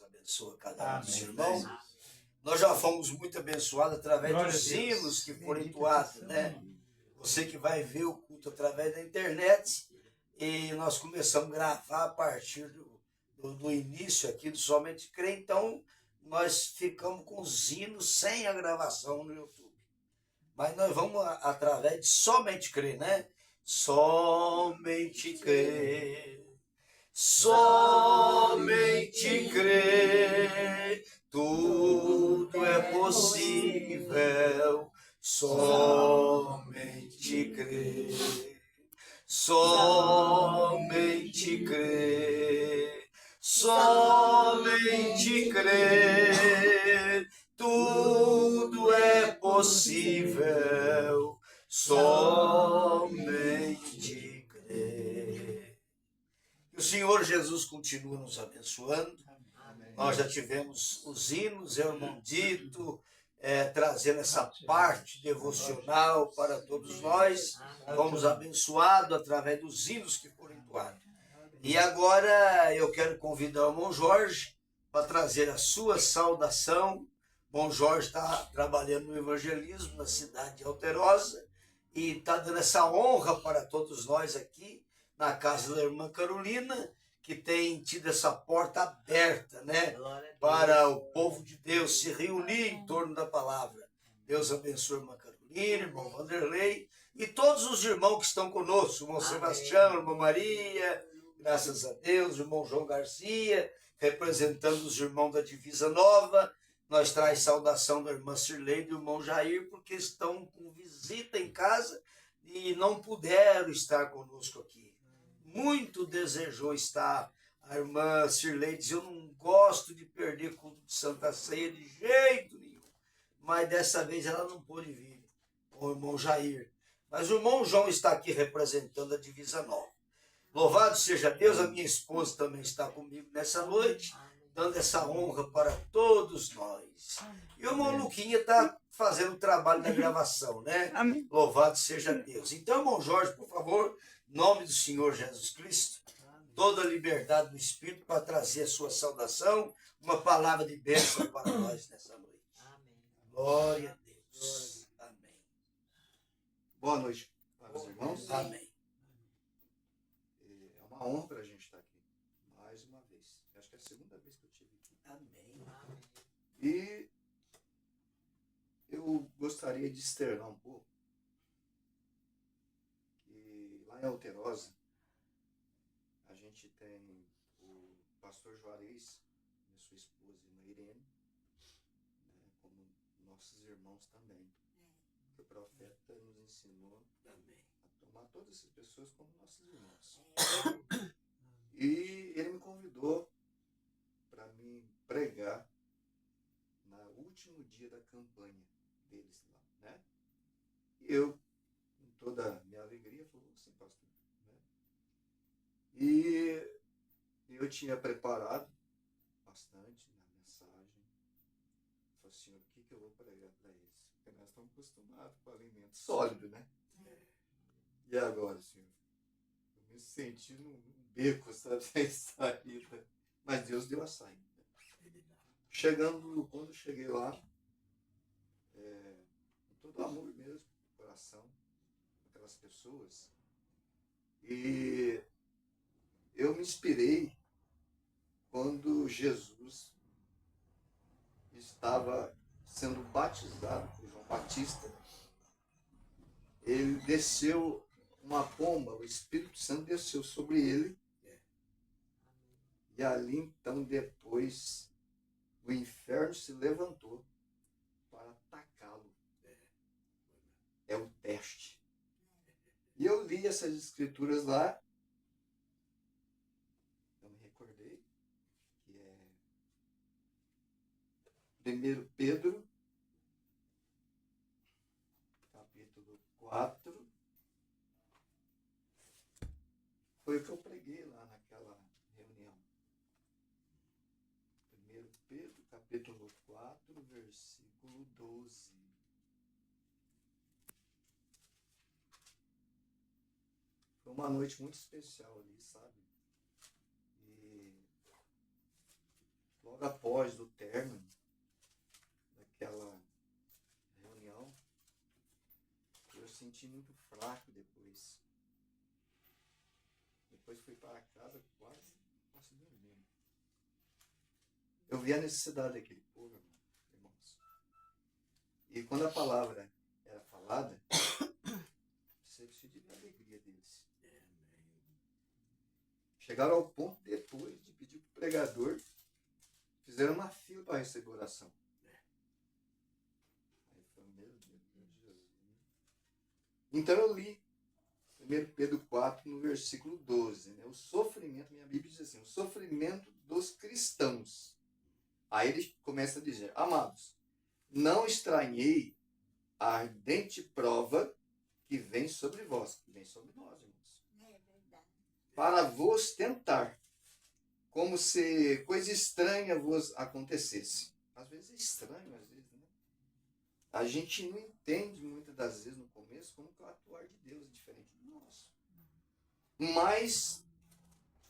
abençoe cada um dos irmãos. Nós já fomos muito abençoados através dos hinos que foram entoados, né? Você que vai ver o culto através da internet, e nós começamos a gravar a partir do início aqui do Somente Crer, então nós ficamos com os hinos sem a gravação no YouTube. Mas nós vamos através de Somente Crer, né? Somente crer, somente crer, tudo é possível, somente crer, somente crer, somente crer, tudo é possível, somente crer. Que o Senhor Jesus continua nos abençoando. Amém. Nós já tivemos os hinos, eu irmão Dito, trazendo essa parte devocional para todos nós. Fomos abençoados através dos hinos que foram entoados. E agora eu quero convidar o irmão Jorge para trazer a sua saudação. O irmão Jorge está trabalhando no evangelismo na cidade de Alterosa e está dando essa honra para todos nós aqui na casa da irmã Carolina, que tem tido essa porta aberta, né, para o povo de Deus se reunir em torno da palavra. Deus abençoe a irmã Carolina, irmão Vanderlei e todos os irmãos que estão conosco, irmão Sebastião, irmã Maria, graças a Deus, irmão João Garcia, representando os irmãos da Divisa Nova. Nós traz saudação da irmã Cirlei e do irmão Jair, porque estão com visita em casa e não puderam estar conosco aqui. Muito desejou estar. A irmã Cirlei diz, eu não gosto de perder culto de Santa Ceia de jeito nenhum. Mas dessa vez ela não pôde vir, com o irmão Jair. Mas o irmão João está aqui representando a Divisa Nova. Louvado seja Deus, a minha esposa também está comigo nessa noite, dando essa honra para todos nós. E o irmão Luquinha está fazendo o trabalho da gravação, né? Amém. Louvado seja Deus. Então, irmão Jorge, por favor, em nome do Senhor Jesus Cristo, toda a liberdade do Espírito para trazer a sua saudação, uma palavra de bênção para nós nessa noite. Amém. Glória a Deus. Amém. Boa noite para os irmãos. Amém. É uma honra para a gente estar aqui, mais uma vez. Acho que é a segunda vez que eu estive aqui. Amém. E eu gostaria de externar um pouco que lá em Alterosa a gente tem o pastor Juarez e sua esposa irmã Irene, né, como nossos irmãos também. Que o profeta nos ensinou a tomar todas essas pessoas como nossos irmãos. E ele me convidou para me pregar no último dia da campanha deles lá, né? E eu, com toda a minha alegria, falei, sim, pastor. Né? E eu tinha preparado bastante na mensagem. Falei, Senhor, o que eu vou pregar para eles? Porque nós estamos acostumados com alimento sólido, né? E agora, Senhor? Eu me senti num beco, sabe? Sem saída. Mas Deus deu a saída. Quando eu cheguei lá, com todo amor mesmo, coração, aquelas pessoas, e eu me inspirei quando Jesus estava sendo batizado por João Batista. Ele desceu uma pomba, o Espírito Santo desceu sobre ele, e ali então depois o inferno se levantou para atacá-lo. É o teste. E eu li essas escrituras lá, eu me recordei, que é 1 Pedro, capítulo 4, foi o que eu preguei lá naquela reunião. 1 Pedro, capítulo 4, versículo 12. Foi uma noite muito especial ali, sabe? E logo após o término daquela reunião, eu senti muito fraco depois. Depois fui para casa quase dormindo. Eu vi a necessidade daquele povo, irmãos. E quando a palavra era falada, você sentia a alegria deles. Chegaram ao ponto, depois de pedir para o pregador, fizeram uma fila para receber oração. Aí foi, meu Deus de Jesus. Então eu li 1 Pedro 4, no versículo 12. Né? O sofrimento, minha Bíblia diz assim, o sofrimento dos cristãos. Aí ele começa a dizer, amados, não estranhei a ardente prova que vem sobre vós, que vem sobre nós, irmãos. Para vos tentar, como se coisa estranha vos acontecesse. Às vezes é estranho, às vezes, né? A gente não entende muitas das vezes no começo como que o atuar de Deus é diferente do nosso. Mas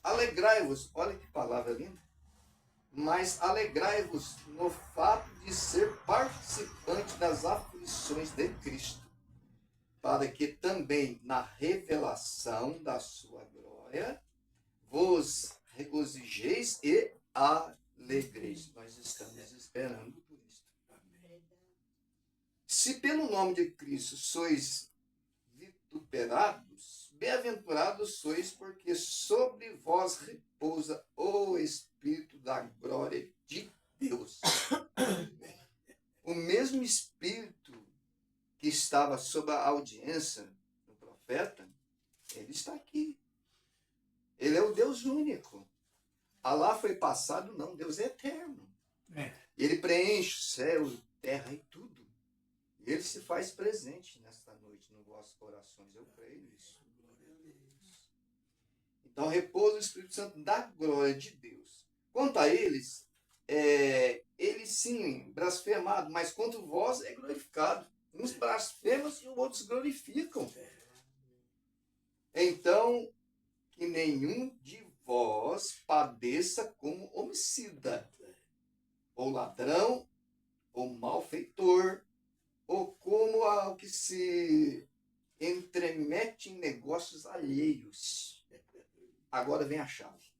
alegrai-vos, olha que palavra linda, mas alegrai-vos no fato de ser participante das aflições de Cristo, para que também na revelação da sua glória vos regozijeis e alegreis. Nós estamos esperando por isso. Se pelo nome de Cristo sois vituperados, bem-aventurados sois, porque sobre vós repousa o Espírito da glória de Deus. O mesmo Espírito que estava sob a audiência do profeta, ele está aqui. Ele é o Deus único. Alá foi passado, não, Deus é eterno. Ele preenche céu, terra e tudo. E ele se faz presente nesta noite nos vossos corações. Eu creio nisso. Então, repousa o Espírito Santo da glória de Deus. Quanto a eles, ele sim, blasfemado, mas quanto vós é glorificado. Uns blasfemam e os outros glorificam. Então, que nenhum de vós padeça como homicida, ou ladrão, ou malfeitor, ou como ao que se entremete em negócios alheios. Agora vem a chave.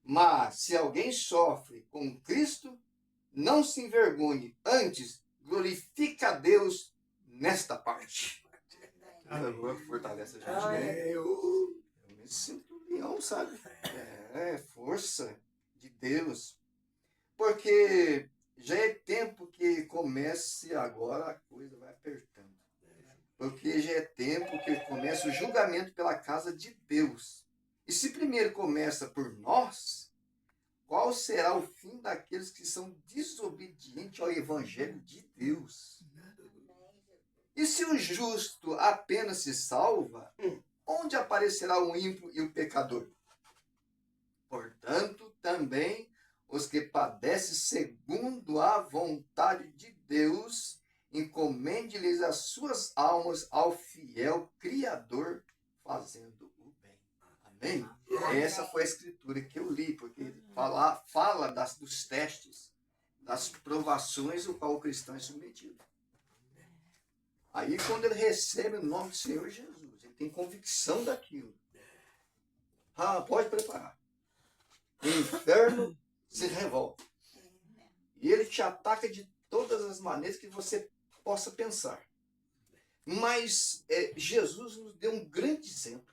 Mas, se alguém sofre com Cristo, não se envergonhe, antes glorifica a Deus nesta parte. Fortalece a gente, né? Eu me sinto um leão, sabe? Força de Deus. Porque já é tempo que comece agora, a coisa vai apertando. Porque já é tempo que começa o julgamento pela casa de Deus. E se primeiro começa por nós, qual será o fim daqueles que são desobedientes ao Evangelho de Deus? E se o justo apenas se salva, onde aparecerá o ímpio e o pecador? Portanto, também os que padecem segundo a vontade de Deus, encomende-lhes as suas almas ao fiel Criador, fazendo o bem. Amém? Essa foi a escritura que eu li, porque fala dos testes, das provações ao qual o cristão é submetido. Aí, quando ele recebe o nome do Senhor Jesus, ele tem convicção daquilo. Pode preparar. O inferno se revolta. E ele te ataca de todas as maneiras que você possa pensar. Mas Jesus nos deu um grande exemplo.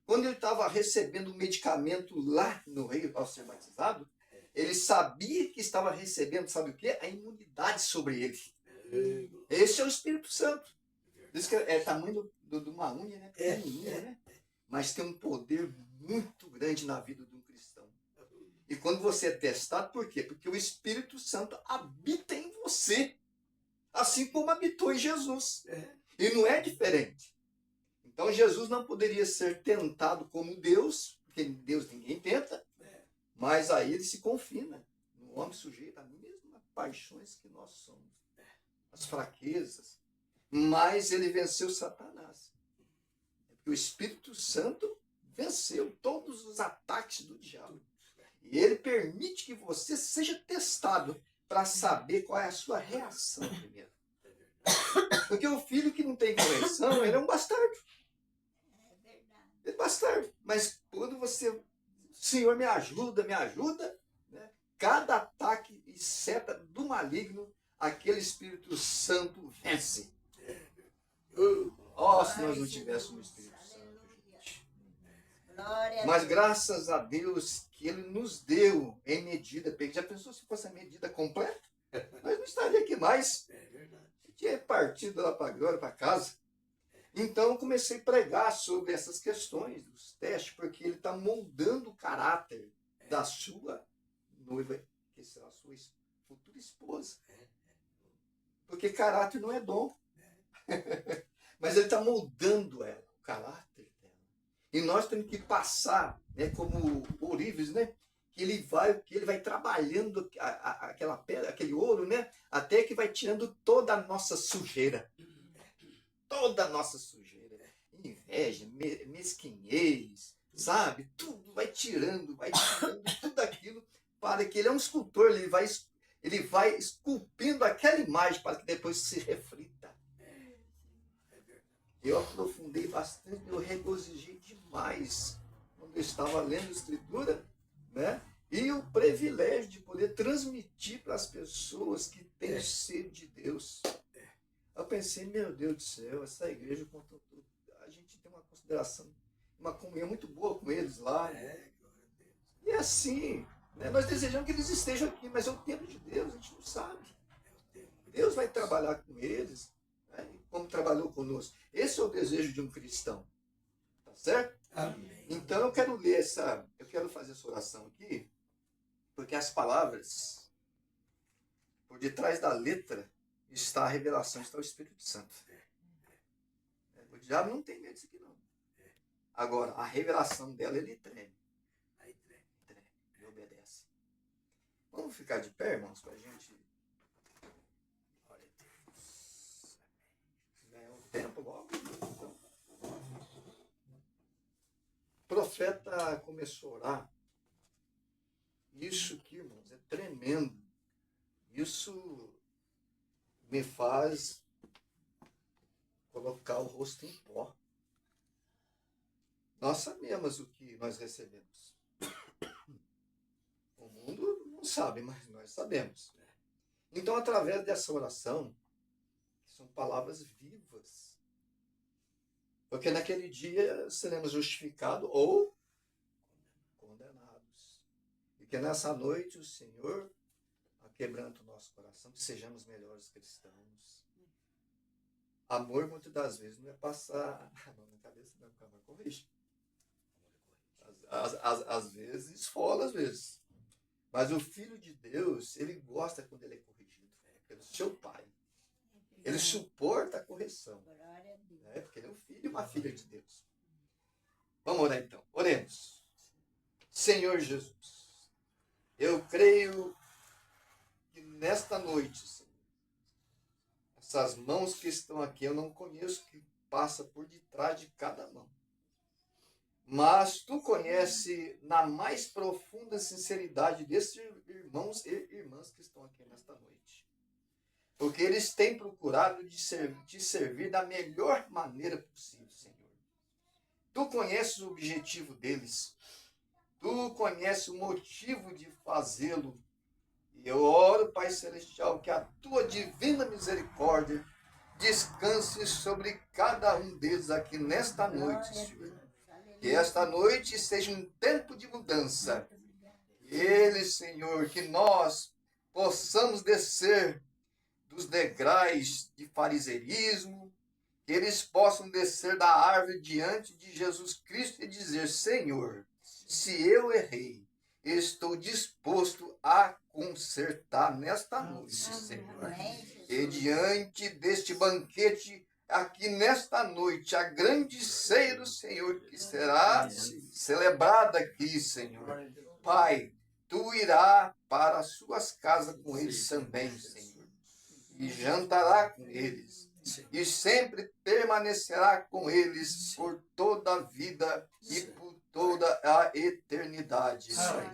Quando ele estava recebendo o medicamento lá no Rio ao ser batizado, ele sabia que estava recebendo, sabe o quê? A imunidade sobre ele. Esse é o Espírito Santo. Diz que é tamanho de uma unha, né? Pequenininha, né? Mas tem um poder muito grande na vida de um cristão. E quando você é testado, por quê? Porque o Espírito Santo habita em você, assim como habitou em Jesus. E não é diferente. Então Jesus não poderia ser tentado como Deus, porque Deus ninguém tenta, mas aí ele se confina no homem sujeito às mesmas paixões que nós somos, as fraquezas. Mas ele venceu Satanás. Porque o Espírito Santo venceu todos os ataques do diabo. E ele permite que você seja testado para saber qual é a sua reação primeiro. Porque o filho que não tem correção, ele é um bastardo. Ele é bastardo. Mas quando você, Senhor, me ajuda, né? Cada ataque e seta do maligno, aquele Espírito Santo vence. Oh, se nós não tivéssemos o Espírito Santo, gente. Mas graças a Deus que Ele nos deu em medida. Já pensou se fosse a medida completa? Nós não estaria aqui mais. Tinha partido lá para a glória, para casa. Então eu comecei a pregar sobre essas questões dos testes, porque ele está moldando o caráter da sua noiva, que será a sua futura esposa. Porque caráter não é dom. Mas ele está moldando ela, o caráter dela. E nós temos que passar, né, como ourives, né? Que ele vai trabalhando aquela pedra, aquele ouro, né? Até que vai tirando toda a nossa sujeira. Toda a nossa sujeira. Inveja, mesquinhez, sabe? Tudo vai tirando tudo aquilo, para que ele é um escultor, ele vai esculpindo aquela imagem para que depois se reflita. Eu aprofundei bastante, eu regozijei demais quando eu estava lendo a Escritura, né? E o privilégio de poder transmitir para as pessoas que têm sede de Deus. Eu pensei, meu Deus do céu, essa igreja, a gente tem uma consideração, uma comunhão muito boa com eles lá. E assim, né, nós desejamos que eles estejam aqui, mas é o tempo de Deus, a gente não sabe. Deus vai trabalhar com eles, né, como trabalhou conosco. Esse é o desejo de um cristão. Tá certo? Amém. Então eu quero fazer essa oração aqui, porque as palavras, por detrás da letra, está a revelação, está o Espírito Santo. O diabo não tem medo disso aqui, não. Agora, a revelação dela, ele treme. Treme. Ele obedece. Vamos ficar de pé, irmãos, para a gente ganhar um tempo logo. O profeta começou a orar. Isso aqui, irmãos, é tremendo. Isso me faz colocar o rosto em pó. Nós sabemos o que nós recebemos. O mundo não sabe, mas nós sabemos. Então, através dessa oração, são palavras vivas. Porque naquele dia seremos justificados ou condenados. E que nessa noite o Senhor quebranta o nosso coração, que sejamos melhores cristãos. Amor, muitas das vezes, não é passar a mão na cabeça, não, porque amor corrige. Às vezes, esfola, às vezes. Mas o Filho de Deus, ele gosta quando ele é corrigido, pelo seu Pai. Ele suporta a correção. Né? Porque ele é um filho e uma filha de Deus. Vamos orar então. Oremos. Senhor Jesus, eu creio que nesta noite, Senhor, essas mãos que estão aqui, eu não conheço que passa por detrás de cada mão. Mas tu conhece na mais profunda sinceridade desses irmãos e irmãs que estão aqui nesta noite. Porque eles têm procurado te servir da melhor maneira possível, Senhor. Tu conheces o objetivo deles. Tu conheces o motivo de fazê-lo. E eu oro, Pai Celestial, que a tua divina misericórdia descanse sobre cada um deles aqui nesta noite, Senhor. Que esta noite seja um tempo de mudança. Que eles, Senhor, que nós possamos descer dos degraus de fariseirismo, que eles possam descer da árvore diante de Jesus Cristo e dizer: Senhor, se eu errei, estou disposto a consertar nesta noite, Senhor. E diante deste banquete, aqui nesta noite, a grande ceia do Senhor, que será celebrada aqui, Senhor. Pai, tu irás para as suas casas com eles também, Senhor. E jantará com eles. E sempre permanecerá com eles por toda a vida e por toda a eternidade, Senhor.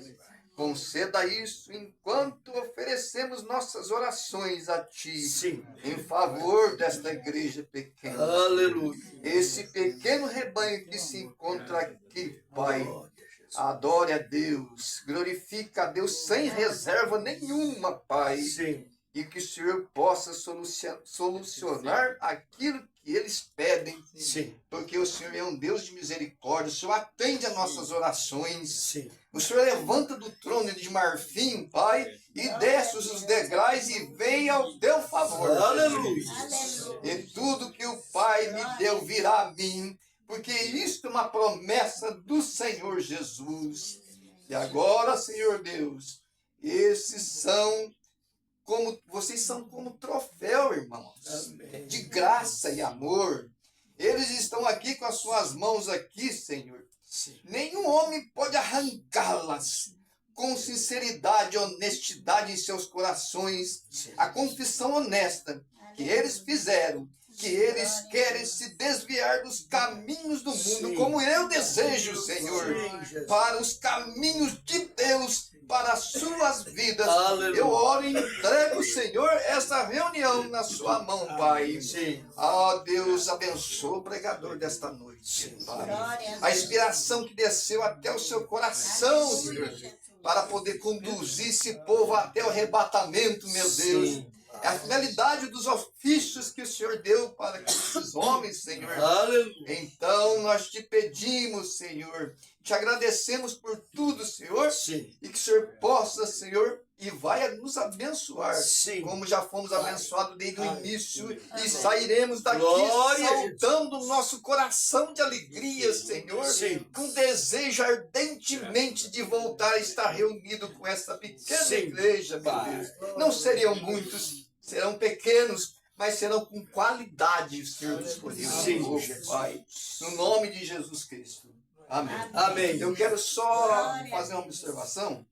Conceda isso enquanto oferecemos nossas orações a Ti Sim. em favor desta igreja pequena. Aleluia. Esse pequeno rebanho que se encontra aqui, Pai. Glória a Jesus. Adore a Deus, glorifica a Deus sem reserva nenhuma, Pai. Sim. E que o Senhor possa solucionar aquilo que eles pedem. Sim. Porque o Senhor é um Deus de misericórdia, o Senhor atende a nossas orações. Sim. O Senhor levanta do trono de marfim, Pai, e desce os degraus e vem ao teu favor. Aleluia. E tudo que o Pai me deu virá a mim, porque isto é uma promessa do Senhor Jesus. E agora, Senhor Deus, vocês são como troféu, irmãos, Amém. de graça e amor. Eles estão aqui com as suas mãos aqui, Senhor. Sim. Nenhum homem pode arrancá-las com sinceridade e honestidade em seus corações. Sim. A confissão honesta que eles fizeram, que eles querem se desviar dos caminhos do mundo, Sim. como eu desejo, Senhor, Sim, Jesus. para os caminhos de Deus, para as suas vidas. Aleluia. Eu oro e entrego, Senhor, essa reunião na sua mão, Pai. Sim. Ó Deus, abençoa o pregador desta noite, Sim. Pai. A inspiração que desceu até o seu coração, Senhor, para poder conduzir esse povo até o arrebatamento, meu Deus. Sim. É a finalidade dos ofícios que o Senhor deu para esses homens, Senhor. Aleluia. Então nós te pedimos, Senhor, te agradecemos por tudo, Senhor, Sim. e que o Senhor possa, Senhor, e vai nos abençoar, Sim. como já fomos abençoados desde o Ai. início, e Amém. sairemos daqui Glória a saltando o nosso coração de alegria, Senhor, Sim. com desejo ardentemente de voltar a estar reunido com essa pequena Sim. igreja, meu Pai. Deus. Não seriam muitos, serão pequenos, mas serão com qualidade, o Senhor escolheu. Sim, Senhor, Jesus. Pai, no nome de Jesus Cristo. Amém. Amém. Eu quero só fazer uma observação.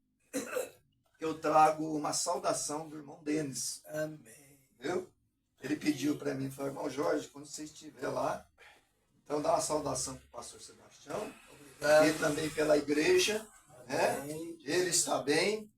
Eu trago uma saudação do irmão Denis. Amém. Viu? Ele pediu para mim, falou, irmão Jorge, quando você estiver lá, então dá uma saudação para o pastor Sebastião e também pela igreja. Né? Amém. Ele está bem,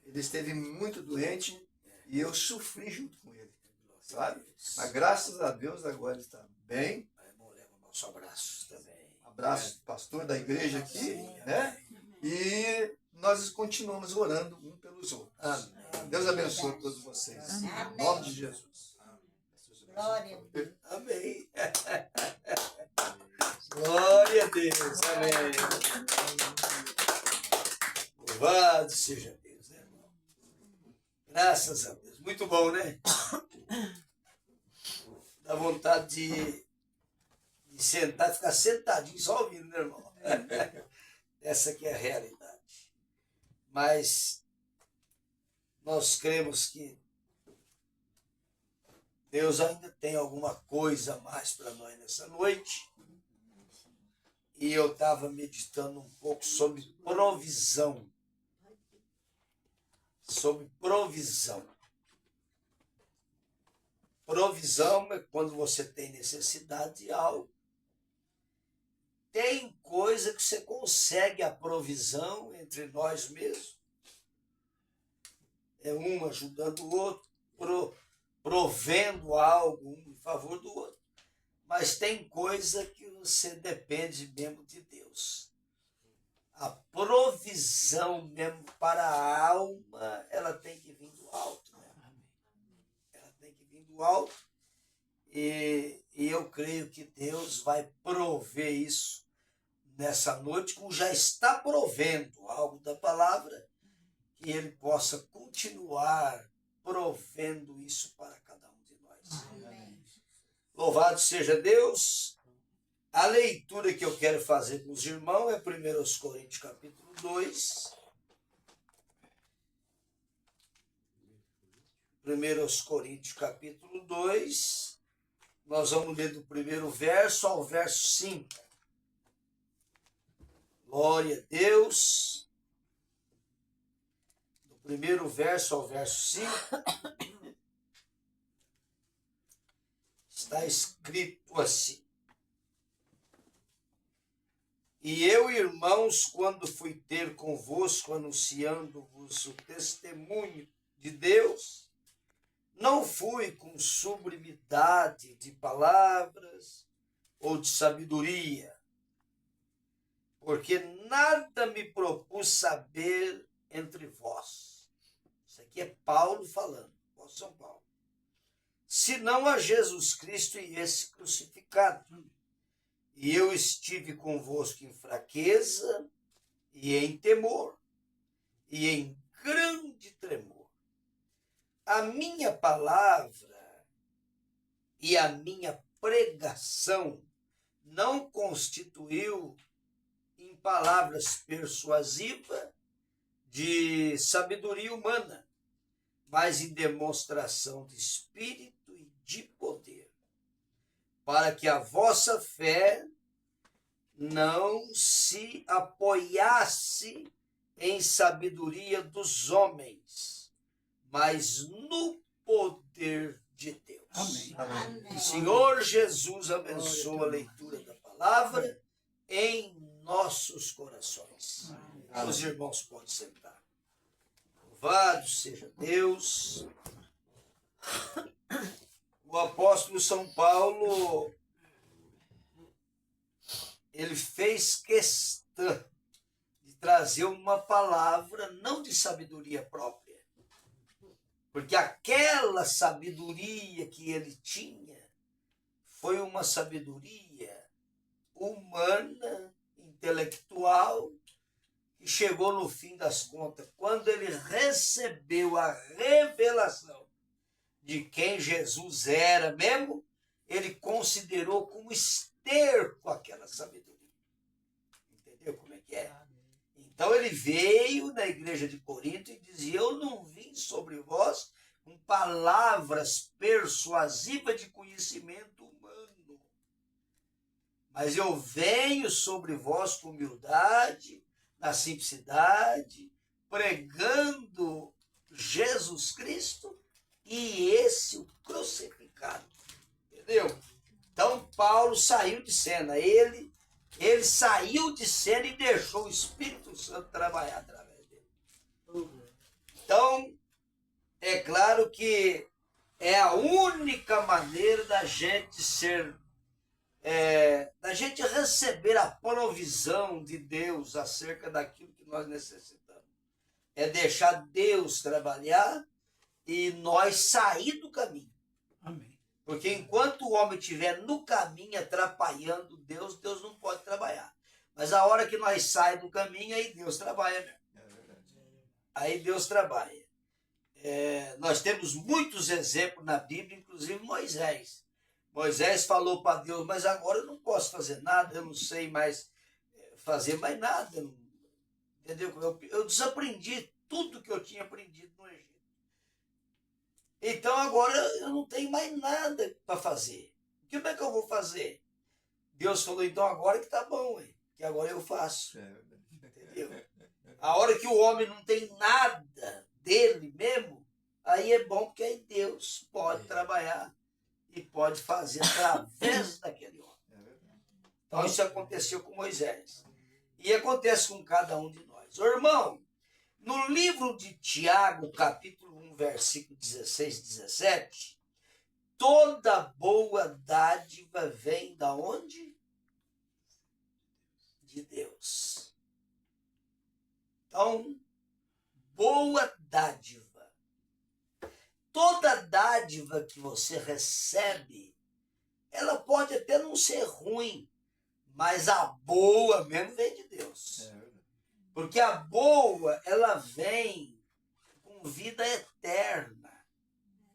ele esteve muito doente e eu sofri junto com ele, sabe? Mas graças a Deus agora ele está bem. Irmão, leva o nosso abraço também. Abraço do pastor da igreja aqui, né? E nós continuamos orando um pelos outros. Amém. Deus abençoe todos vocês. Em nome de Jesus. Glória a Deus. Amém. Glória a Deus. Amém. Louvado seja Deus, né, irmão? Graças a Deus. Muito bom, né? Dá vontade de sentar, ficar sentadinho, só ouvindo, né, irmão? Essa aqui é a realidade. Mas nós cremos que Deus ainda tem alguma coisa a mais para nós nessa noite. E eu estava meditando um pouco sobre provisão. Sobre provisão. Provisão é quando você tem necessidade de algo. Tem coisa que você consegue a provisão entre nós mesmos. É um ajudando o outro, provendo algo um em favor do outro. Mas tem coisa que você depende mesmo de Deus. A provisão mesmo para a alma, ela tem que vir do alto. Né? Ela tem que vir do alto. E eu creio que Deus vai prover isso nessa noite, como já está provendo algo da palavra, que Ele possa continuar provendo isso para cada um de nós. Amém. Louvado seja Deus. A leitura que eu quero fazer com os irmãos é 1 Coríntios capítulo 2. 1 Coríntios capítulo 2. Nós vamos ler do primeiro verso ao verso 5. Glória a Deus. Do primeiro verso ao verso 5. Está escrito assim. E eu, irmãos, quando fui ter convosco, anunciando-vos o testemunho de Deus, não fui com sublimidade de palavras ou de sabedoria, porque nada me propus saber entre vós. Isso aqui é Paulo falando, São Paulo. Senão a Jesus Cristo e esse crucificado. E eu estive convosco em fraqueza e em temor e em grande tremor. A minha palavra e a minha pregação não constituiu em palavras persuasivas de sabedoria humana, mas em demonstração de espírito e de poder, para que a vossa fé não se apoiasse em sabedoria dos homens, mas no poder de Deus. Amém. O Senhor Jesus abençoe a leitura da palavra em nossos corações. Os irmãos podem sentar. Louvado seja Deus. O apóstolo São Paulo, ele fez questão de trazer uma palavra não de sabedoria própria, porque aquela sabedoria que ele tinha foi uma sabedoria humana, intelectual, que chegou no fim das contas, quando ele recebeu a revelação de quem Jesus era mesmo, ele considerou como esterco aquela sabedoria. Entendeu como é que é? Então ele veio na igreja de Corinto e dizia: eu não vim sobre vós com palavras persuasivas de conhecimento humano, mas eu venho sobre vós com humildade, na simplicidade, pregando Jesus Cristo e esse o crucificado. Entendeu? Então Paulo saiu de cena. Ele saiu de cena e deixou o Espírito Santo trabalhar através dele. Então, é claro que é a única maneira da gente da gente receber a provisão de Deus acerca daquilo que nós necessitamos. É deixar Deus trabalhar e nós sair do caminho. Amém. Porque enquanto o homem estiver no caminho atrapalhando Deus, Deus não pode trabalhar. Mas a hora que nós saímos do caminho, aí Deus trabalha mesmo. Aí Deus trabalha. Nós temos muitos exemplos na Bíblia, inclusive Moisés. Moisés falou para Deus: mas agora eu não posso fazer nada, eu não sei mais fazer mais nada. Entendeu? Eu desaprendi tudo que eu tinha aprendido no Egito. Então agora eu não tenho mais nada para fazer. Como é que eu vou fazer? Deus falou: então agora que tá bom, que agora eu faço. Entendeu? A hora que o homem não tem nada dele mesmo, aí é bom, porque aí Deus pode trabalhar e pode fazer através daquele homem. Então isso aconteceu com Moisés. E acontece com cada um de nós. Ô, irmão, no livro de Tiago, capítulo 1, versículo 16 e 17, toda boa dádiva vem da onde? De Deus. Então, boa dádiva. Toda dádiva que você recebe, ela pode até não ser ruim, mas a boa mesmo vem de Deus. Porque a boa, ela vem com vida eterna,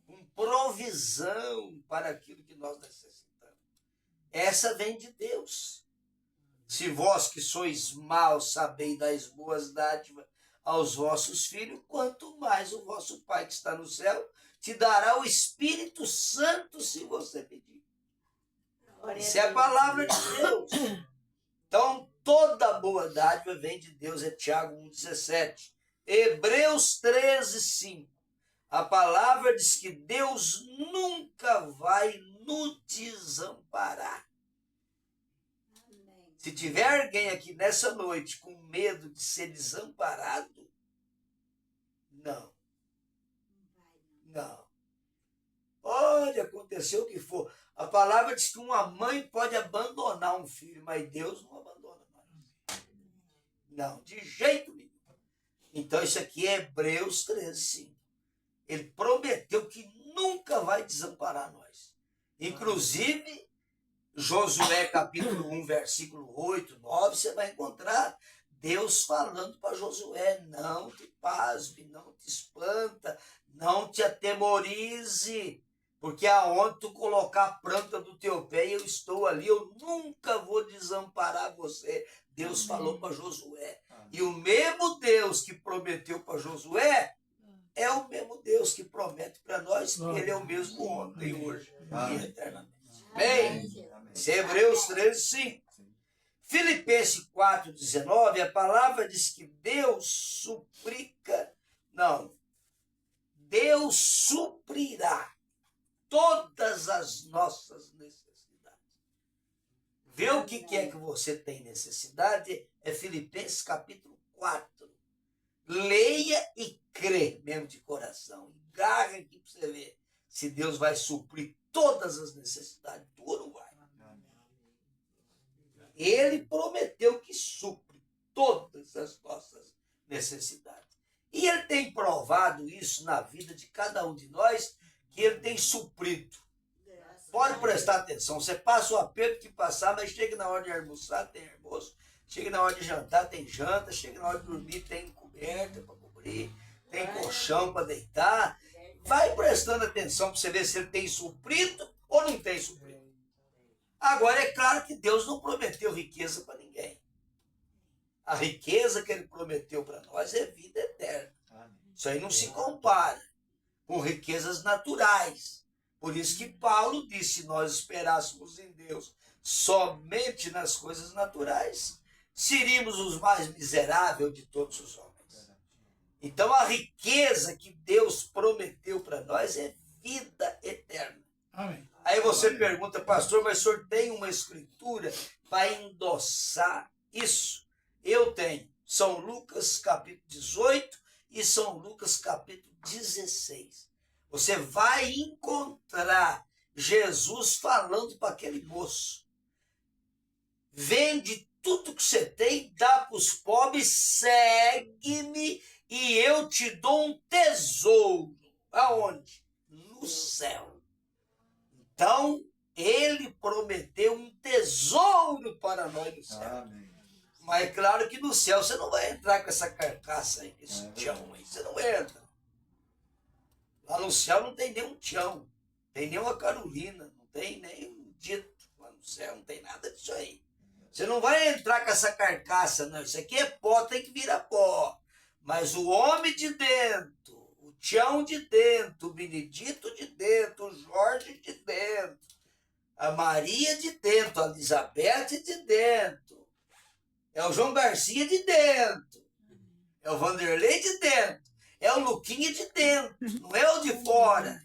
com provisão para aquilo que nós necessitamos. Essa vem de Deus. Se vós que sois maus sabeis dar as boas dádivas aos vossos filhos, quanto mais o vosso Pai que está no céu te dará o Espírito Santo se você pedir. Isso é a palavra de Deus. Então, toda boa dádiva vem de Deus, é Tiago 1,17. Hebreus 13,5. A palavra diz que Deus nunca vai nos desamparar. Se tiver alguém aqui nessa noite com medo de ser desamparado, não. Não. Pode acontecer o que for. A palavra diz que uma mãe pode abandonar um filho, mas Deus não abandona mais. Não, de jeito nenhum. Então isso aqui é Hebreus 13:5. Ele prometeu que nunca vai desamparar nós. Inclusive, Josué capítulo 1, versículo 8, 9, você vai encontrar Deus falando para Josué: não te pasme, não te espanta, não te atemorize, porque aonde tu colocar a planta do teu pé, eu estou ali, eu nunca vou desamparar você. Deus falou para Josué. E o mesmo Deus que prometeu para Josué é o mesmo Deus que promete para nós, que ele é o mesmo ontem, hoje e eternamente. Bem, esse é Hebreus 13:5. Filipenses 4:19, a palavra diz que Deus suprirá todas as nossas necessidades. Vê o que é que você tem necessidade? É Filipenses capítulo 4. Leia e crê mesmo de coração. Garra aqui para você ver se Deus vai suprir todas as necessidades. Tu não vai. Ele prometeu que supre todas as nossas necessidades. E ele tem provado isso na vida de cada um de nós, que ele tem suprido. Pode prestar atenção. Você passa o aperto que passar, mas chega na hora de almoçar, tem almoço. Chega na hora de jantar, tem janta. Chega na hora de dormir, tem coberta para cobrir. Tem colchão para deitar. Vai prestando atenção para você ver se ele tem suprido ou não tem suprido. Agora, é claro que Deus não prometeu riqueza para ninguém. A riqueza que ele prometeu para nós é vida eterna. Isso aí não se compara com riquezas naturais. Por isso que Paulo disse: se nós esperássemos em Deus somente nas coisas naturais, seríamos os mais miseráveis de todos os homens. Então a riqueza que Deus prometeu para nós é vida eterna. Amém. Aí você pergunta: pastor, mas o senhor tem uma escritura para endossar isso? Eu tenho. São Lucas capítulo 18 e São Lucas capítulo 16. Você vai encontrar Jesus falando para aquele moço: vende tudo que você tem, dá para os pobres, segue-me e eu te dou um tesouro. Aonde? No céu. Então, ele prometeu um tesouro para nós no céu. Amém. Mas é claro que no céu você não vai entrar com essa carcaça aí, esse tchão aí. Você não entra. Lá no céu não tem nenhum tchão, tem nenhuma Carolina, não tem nem dito. Lá no céu não tem nada disso aí. Você não vai entrar com essa carcaça, não. Isso aqui é pó, tem que virar pó. Mas o homem de dentro, o Tião de dentro, o Benedito de dentro, o Jorge de dentro, a Maria de dentro, a Elizabeth de dentro, é o João Garcia de dentro, é o Vanderlei de dentro, é o Luquinha de dentro, não é o de fora.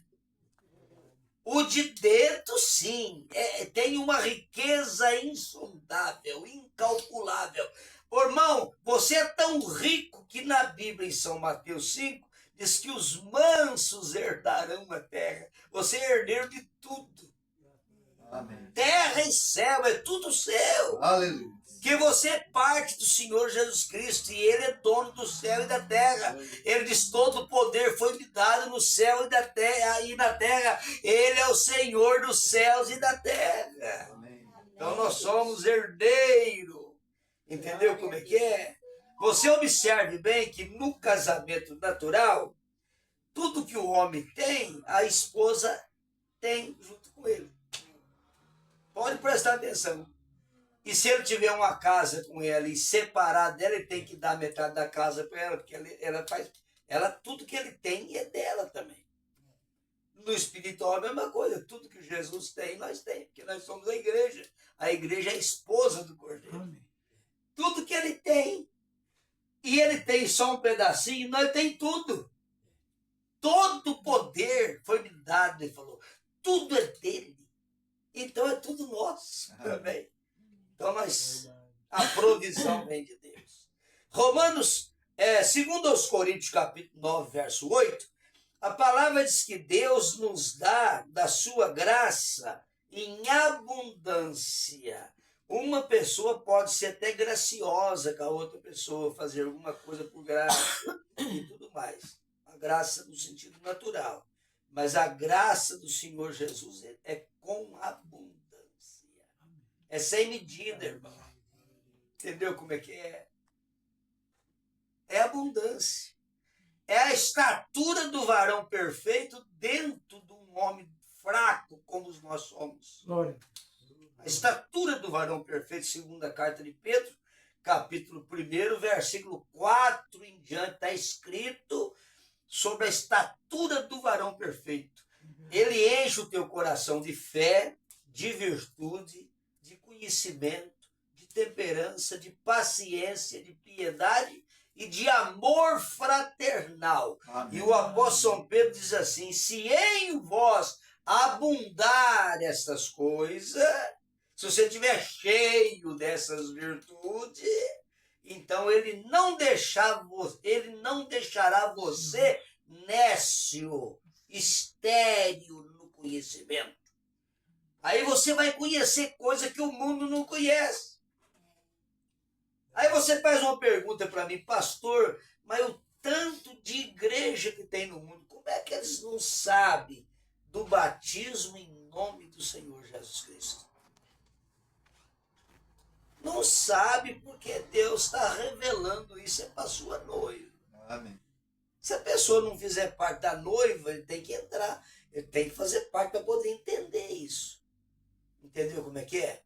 O de dentro, sim, tem uma riqueza insondável, incalculável. Ô, irmão, você é tão rico que na Bíblia, em São Mateus 5, diz que os mansos herdarão a terra. Você é herdeiro de tudo. Amém. Terra e céu, é tudo seu. Aleluia. Que você é parte do Senhor Jesus Cristo e Ele é dono do céu e da terra. Ele diz: todo o poder foi me dado no céu e da terra, e na terra. Ele é o Senhor dos céus e da terra. Amém. Então nós somos herdeiros. Entendeu como é que é? Você observe bem que no casamento natural, tudo que o homem tem, a esposa tem junto com ele. Pode prestar atenção. E se ele tiver uma casa com ela e separar dela, ele tem que dar metade da casa para ela, porque ela tudo que ele tem é dela também. No espiritual é a mesma coisa, tudo que Jesus tem, nós temos, porque nós somos a igreja. A igreja é a esposa do Cordeiro. Amém. Tudo que ele tem. E ele tem só um pedacinho, nós tem tudo. Todo o poder foi me dado, ele falou. Tudo é dele. Então é tudo nosso também. Então nós A provisão vem de Deus. Romanos, segundo aos Coríntios, capítulo 9, verso 8, a palavra diz que Deus nos dá da sua graça em abundância. Uma pessoa pode ser até graciosa com a outra pessoa, fazer alguma coisa por graça e tudo mais. A graça no sentido natural. Mas a graça do Senhor Jesus é com abundância. É sem medida, irmão. Entendeu como é que é? É abundância. É a estatura do varão perfeito dentro de um homem fraco como nós somos. Glória. A estatura do varão perfeito, segundo a carta de Pedro, capítulo 1, versículo 4 em diante, está escrito sobre a estatura do varão perfeito. Ele enche o teu coração de fé, de virtude, de conhecimento, de temperança, de paciência, de piedade e de amor fraternal. Amém. E o apóstolo São Pedro diz assim: se em vós abundar essas coisas, se você estiver cheio dessas virtudes, então ele não deixará você nécio, estéril no conhecimento. Aí você vai conhecer coisa que o mundo não conhece. Aí você faz uma pergunta para mim: pastor, mas o tanto de igreja que tem no mundo, como é que eles não sabem do batismo em nome do Senhor Jesus Cristo? Não sabe, porque Deus está revelando isso para a sua noiva. Amém. Se a pessoa não fizer parte da noiva, ele tem que entrar, ele tem que fazer parte para poder entender isso. Entendeu como é que é?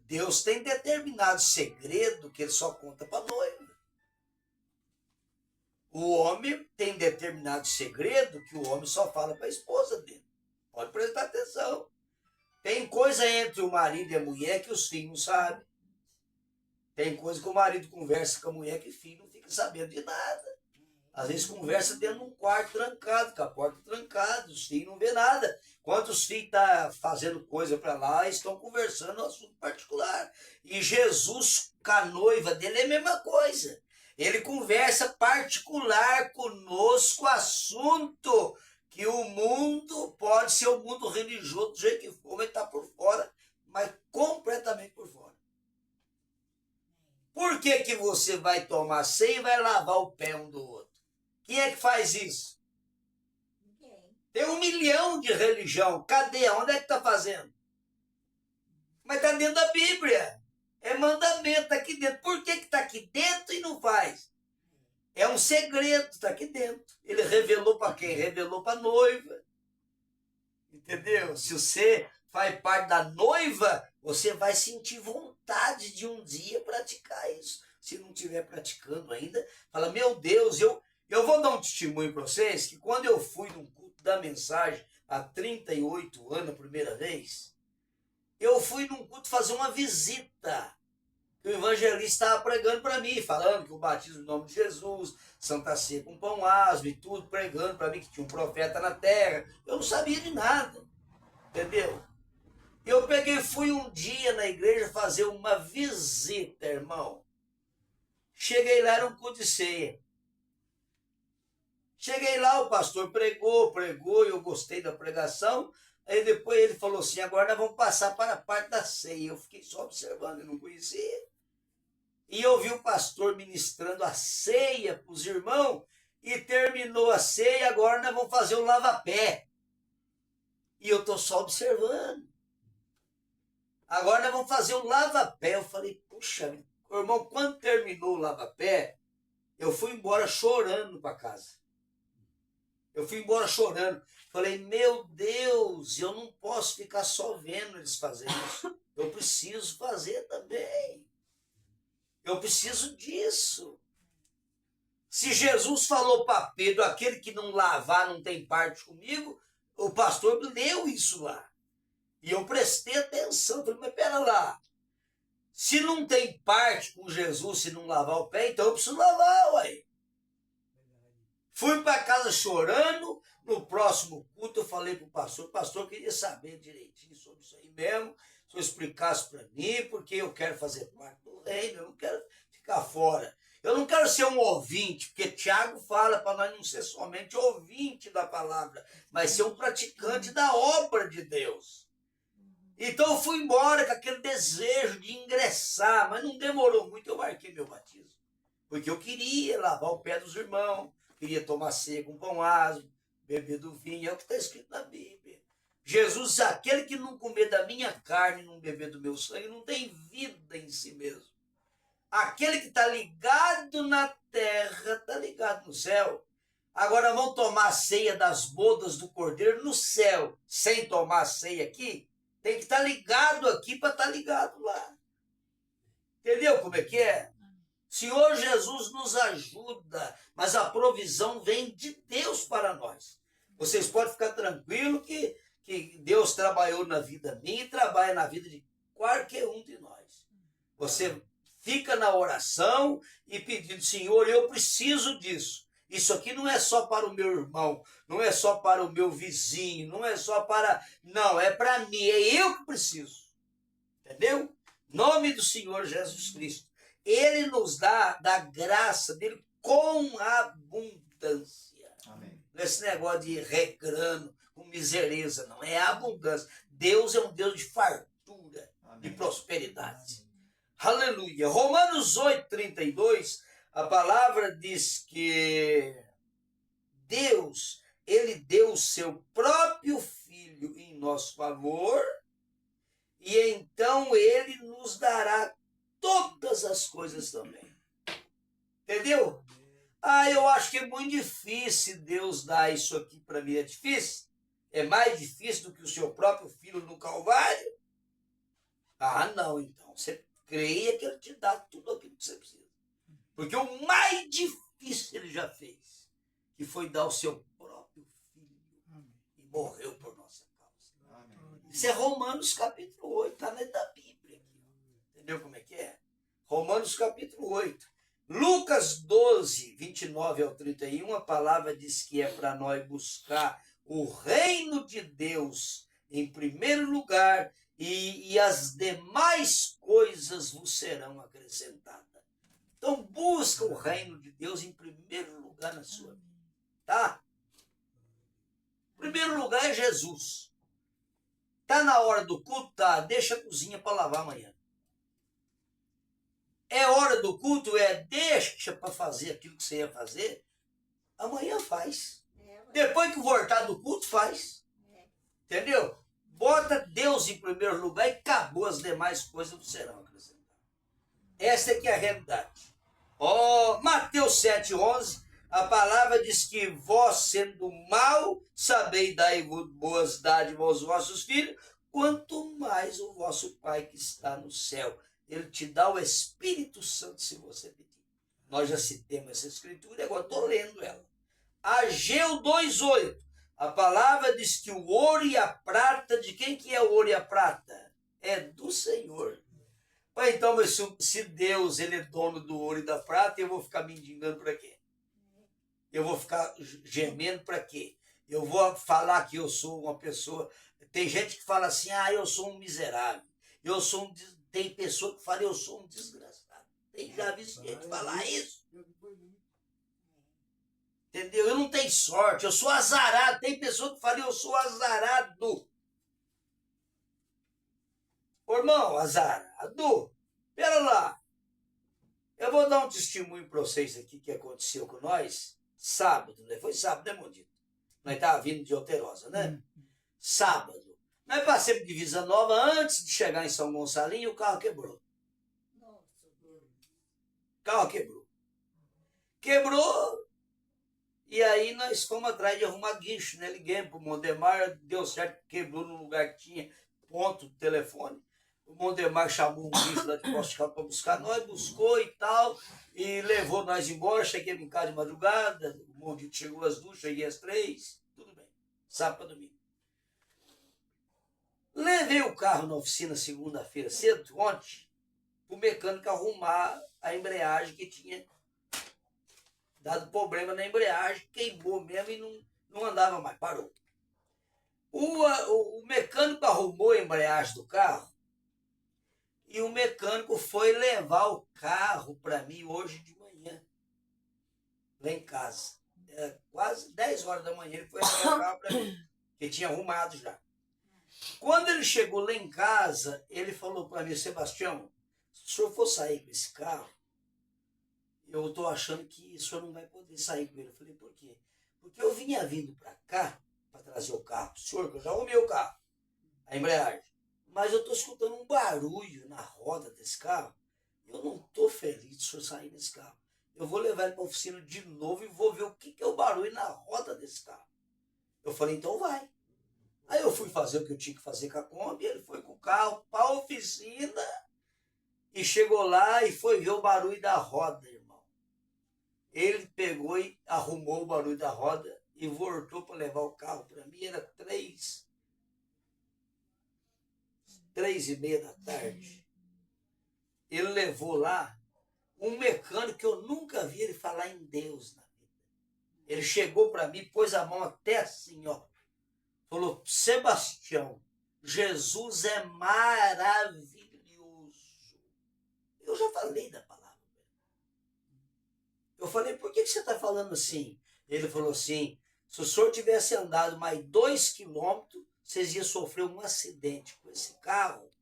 Deus tem determinado segredo que ele só conta para a noiva. O homem tem determinado segredo que o homem só fala para a esposa dele. Pode prestar atenção. Tem coisa entre o marido e a mulher que os filhos não sabem. Tem coisa que o marido conversa com a mulher que o filho não fica sabendo de nada. Às vezes conversa dentro de um quarto trancado, com a porta trancada, os filhos não vê nada. Enquanto os filhos estão fazendo coisa para lá, estão conversando um assunto particular. E Jesus, com a noiva dele, é a mesma coisa. Ele conversa particular conosco, assunto que o mundo pode ser o mundo religioso do jeito que for, mas está por fora, mas completamente por fora. Por que que você vai tomar ceia e vai lavar o pé um do outro? Quem é que faz isso? Ninguém. Tem 1 milhão de religião. Cadê? Onde é que está fazendo? Mas está dentro da Bíblia. É mandamento, está aqui dentro. Por que está aqui dentro e não faz? É um segredo, está aqui dentro. Ele revelou para quem? Revelou para a noiva. Entendeu? Se você faz parte da noiva, você vai sentir vontade de um dia praticar isso. Se não estiver praticando ainda, fala: meu Deus, eu vou dar um testemunho para vocês, que quando eu fui num culto da mensagem, há 38 anos, a primeira vez, eu fui num culto fazer uma visita. O evangelista estava pregando para mim, falando que o batismo no nome de Jesus, Santa Ceia com pão asmo e tudo, pregando para mim que tinha um profeta na terra. Eu não sabia de nada, entendeu? Eu fui um dia na igreja fazer uma visita, irmão. Cheguei lá, era um culto de ceia. Cheguei lá, o pastor pregou, e eu gostei da pregação. Aí depois ele falou assim: agora nós vamos passar para a parte da ceia. Eu fiquei só observando, eu não conhecia. E eu vi o pastor ministrando a ceia para os irmãos, e terminou a ceia, agora nós vamos fazer o lava-pé. E eu estou só observando. Agora nós vamos fazer o lava-pé. Eu falei: puxa, irmão, quando terminou o lava-pé, eu fui embora chorando para casa. Eu fui embora chorando. Falei: meu Deus, eu não posso ficar só vendo eles fazerem isso. Eu preciso fazer também. Eu preciso disso. Se Jesus falou para Pedro: aquele que não lavar não tem parte comigo, o pastor leu isso lá. E eu prestei atenção. Falei: mas pera lá. Se não tem parte com Jesus, se não lavar o pé, então eu preciso lavar, ué. Fui para casa chorando. No próximo culto eu falei para o pastor: pastor, eu queria saber direitinho sobre isso aí mesmo. o senhor explicasse para mim, porque eu quero fazer parte do reino, eu não quero ficar fora. Eu não quero ser um ouvinte, porque Tiago fala para nós não ser somente ouvinte da palavra, mas ser um praticante da obra de Deus. Então eu fui embora com aquele desejo de ingressar, mas não demorou muito, eu marquei meu batismo. Porque eu queria lavar o pé dos irmãos, queria tomar ceia com pão asmo, beber do vinho, é o que está escrito na Bíblia. Jesus diz, aquele que não comer da minha carne e não beber do meu sangue, não tem vida em si mesmo. Aquele que está ligado na terra, está ligado no céu. Agora vão tomar a ceia das bodas do Cordeiro no céu, sem tomar a ceia aqui, tem que estar ligado aqui para estar ligado lá. Entendeu como é que é? Senhor Jesus nos ajuda, mas a provisão vem de Deus para nós. Vocês podem ficar tranquilos que Deus trabalhou na vida minha e trabalha na vida de qualquer um de nós. Você fica na oração e pedindo, Senhor, eu preciso disso. Isso aqui não é só para o meu irmão, não é só para o meu vizinho, não é só para... Não, é para mim, é eu que preciso. Entendeu? Nome do Senhor Jesus Cristo. Ele nos dá da graça dele com abundância. Amém. Não é esse negócio de regrando, com misereza, não. É abundância. Deus é um Deus de fartura, Amém. de prosperidade. Aleluia. Romanos 8:32, a palavra diz que Deus, ele deu o seu próprio Filho em nosso favor, e então ele nos dará todas as coisas também. Entendeu? Eu acho que é muito difícil Deus dar isso aqui para mim. É difícil? É mais difícil do que o seu próprio filho no Calvário? Não, então. Você creia que ele te dá tudo aquilo que você precisa. Porque o mais difícil ele já fez, que foi dar o seu próprio filho e morreu por nossa causa. Amém. Isso é Romanos capítulo 8, está na da Bíblia aqui. Entendeu como é que é? Romanos capítulo 8. Lucas 12, 29 ao 31, a palavra diz que é para nós buscar o reino de Deus em primeiro lugar e as demais coisas vos serão acrescentadas. Então busca o reino de Deus em primeiro lugar na sua vida. Tá? Primeiro lugar é Jesus. Tá na hora do culto? Tá. Deixa a cozinha para lavar amanhã. É hora do culto? Deixa para fazer aquilo que você ia fazer. Amanhã faz. Depois que voltar do culto, faz. Entendeu? Bota Deus em primeiro lugar e acabou, as demais coisas serão acrescentadas. Essa é que é a realidade. Mateus 7:11, a palavra diz que vós, sendo mal, sabeis dar boas dádivas aos vossos filhos, quanto mais o vosso Pai que está no céu. Ele te dá o Espírito Santo se você pedir. Nós já citamos essa escritura e agora estou lendo ela. Ageu 2:8. A palavra diz que o ouro e a prata, de quem que é o ouro e a prata? É do Senhor. Então, mas se Deus ele é dono do ouro e da prata, eu vou ficar me mendigando para quê? Eu vou ficar gemendo para quê? Eu vou falar que eu sou uma pessoa... Tem gente que fala assim, eu sou um miserável. Tem pessoa que fala, eu sou um desgraçado. Tem já visto gente falar isso? Entendeu? Eu não tenho sorte, eu sou azarado. Tem pessoa que fala, eu sou azarado. Ô, irmão, azarado? Pera lá. Eu vou dar um testemunho para vocês aqui que aconteceu com nós sábado, né? Foi sábado, né, Mondito? Nós estávamos vindo de Alterosa, né? Sábado. Nós passamos por Divisa Nova, antes de chegar em São Gonçalinho, o carro quebrou. O carro quebrou. Quebrou, e aí nós fomos atrás de arrumar guincho, né? Liguei para o Mondemar, deu certo, quebrou no lugar que tinha ponto de telefone. O Mondemar chamou um guincho lá de Posto de Caldo para buscar nós, buscou e tal, e levou nós embora. Cheguei em casa de madrugada, o Mondito chegou às 2, cheguei às 3, tudo bem. Sábado para domingo. Levei o carro na oficina segunda-feira cedo, ontem, para o mecânico arrumar a embreagem que tinha dado problema na embreagem, queimou mesmo e não andava mais, parou. O mecânico arrumou a embreagem do carro E o mecânico foi levar o carro para mim hoje de manhã, lá em casa. Quase 10 horas da manhã ele foi levar o carro para mim, que tinha arrumado já. Quando ele chegou lá em casa, ele falou para mim: Sebastião, se o senhor for sair com esse carro, eu estou achando que o senhor não vai poder sair com ele. Eu falei: por quê? Porque eu vinha vindo para cá para trazer o carro para o senhor, que eu já arrumei o carro, a embreagem. Mas eu estou escutando um barulho na roda desse carro. Eu não estou feliz de o senhor sair desse carro. Eu vou levar ele para a oficina de novo e vou ver o que é o barulho na roda desse carro. Eu falei: então vai. Aí eu fui fazer o que eu tinha que fazer com a Kombi, ele foi com o carro para a oficina e chegou lá e foi ver o barulho da roda, irmão. Ele pegou e arrumou o barulho da roda e voltou para levar o carro para mim. Era 3h30 da tarde. Ele levou lá um mecânico que eu nunca vi ele falar em Deus na vida. Ele chegou para mim, pôs a mão até assim, ó. Falou: Sebastião, Jesus é maravilhoso. Eu já falei da palavra. Eu falei: por que você está falando assim? Ele falou assim: se o senhor tivesse andado mais 2 quilômetros, vocês iam sofrer um acidente com esse carro.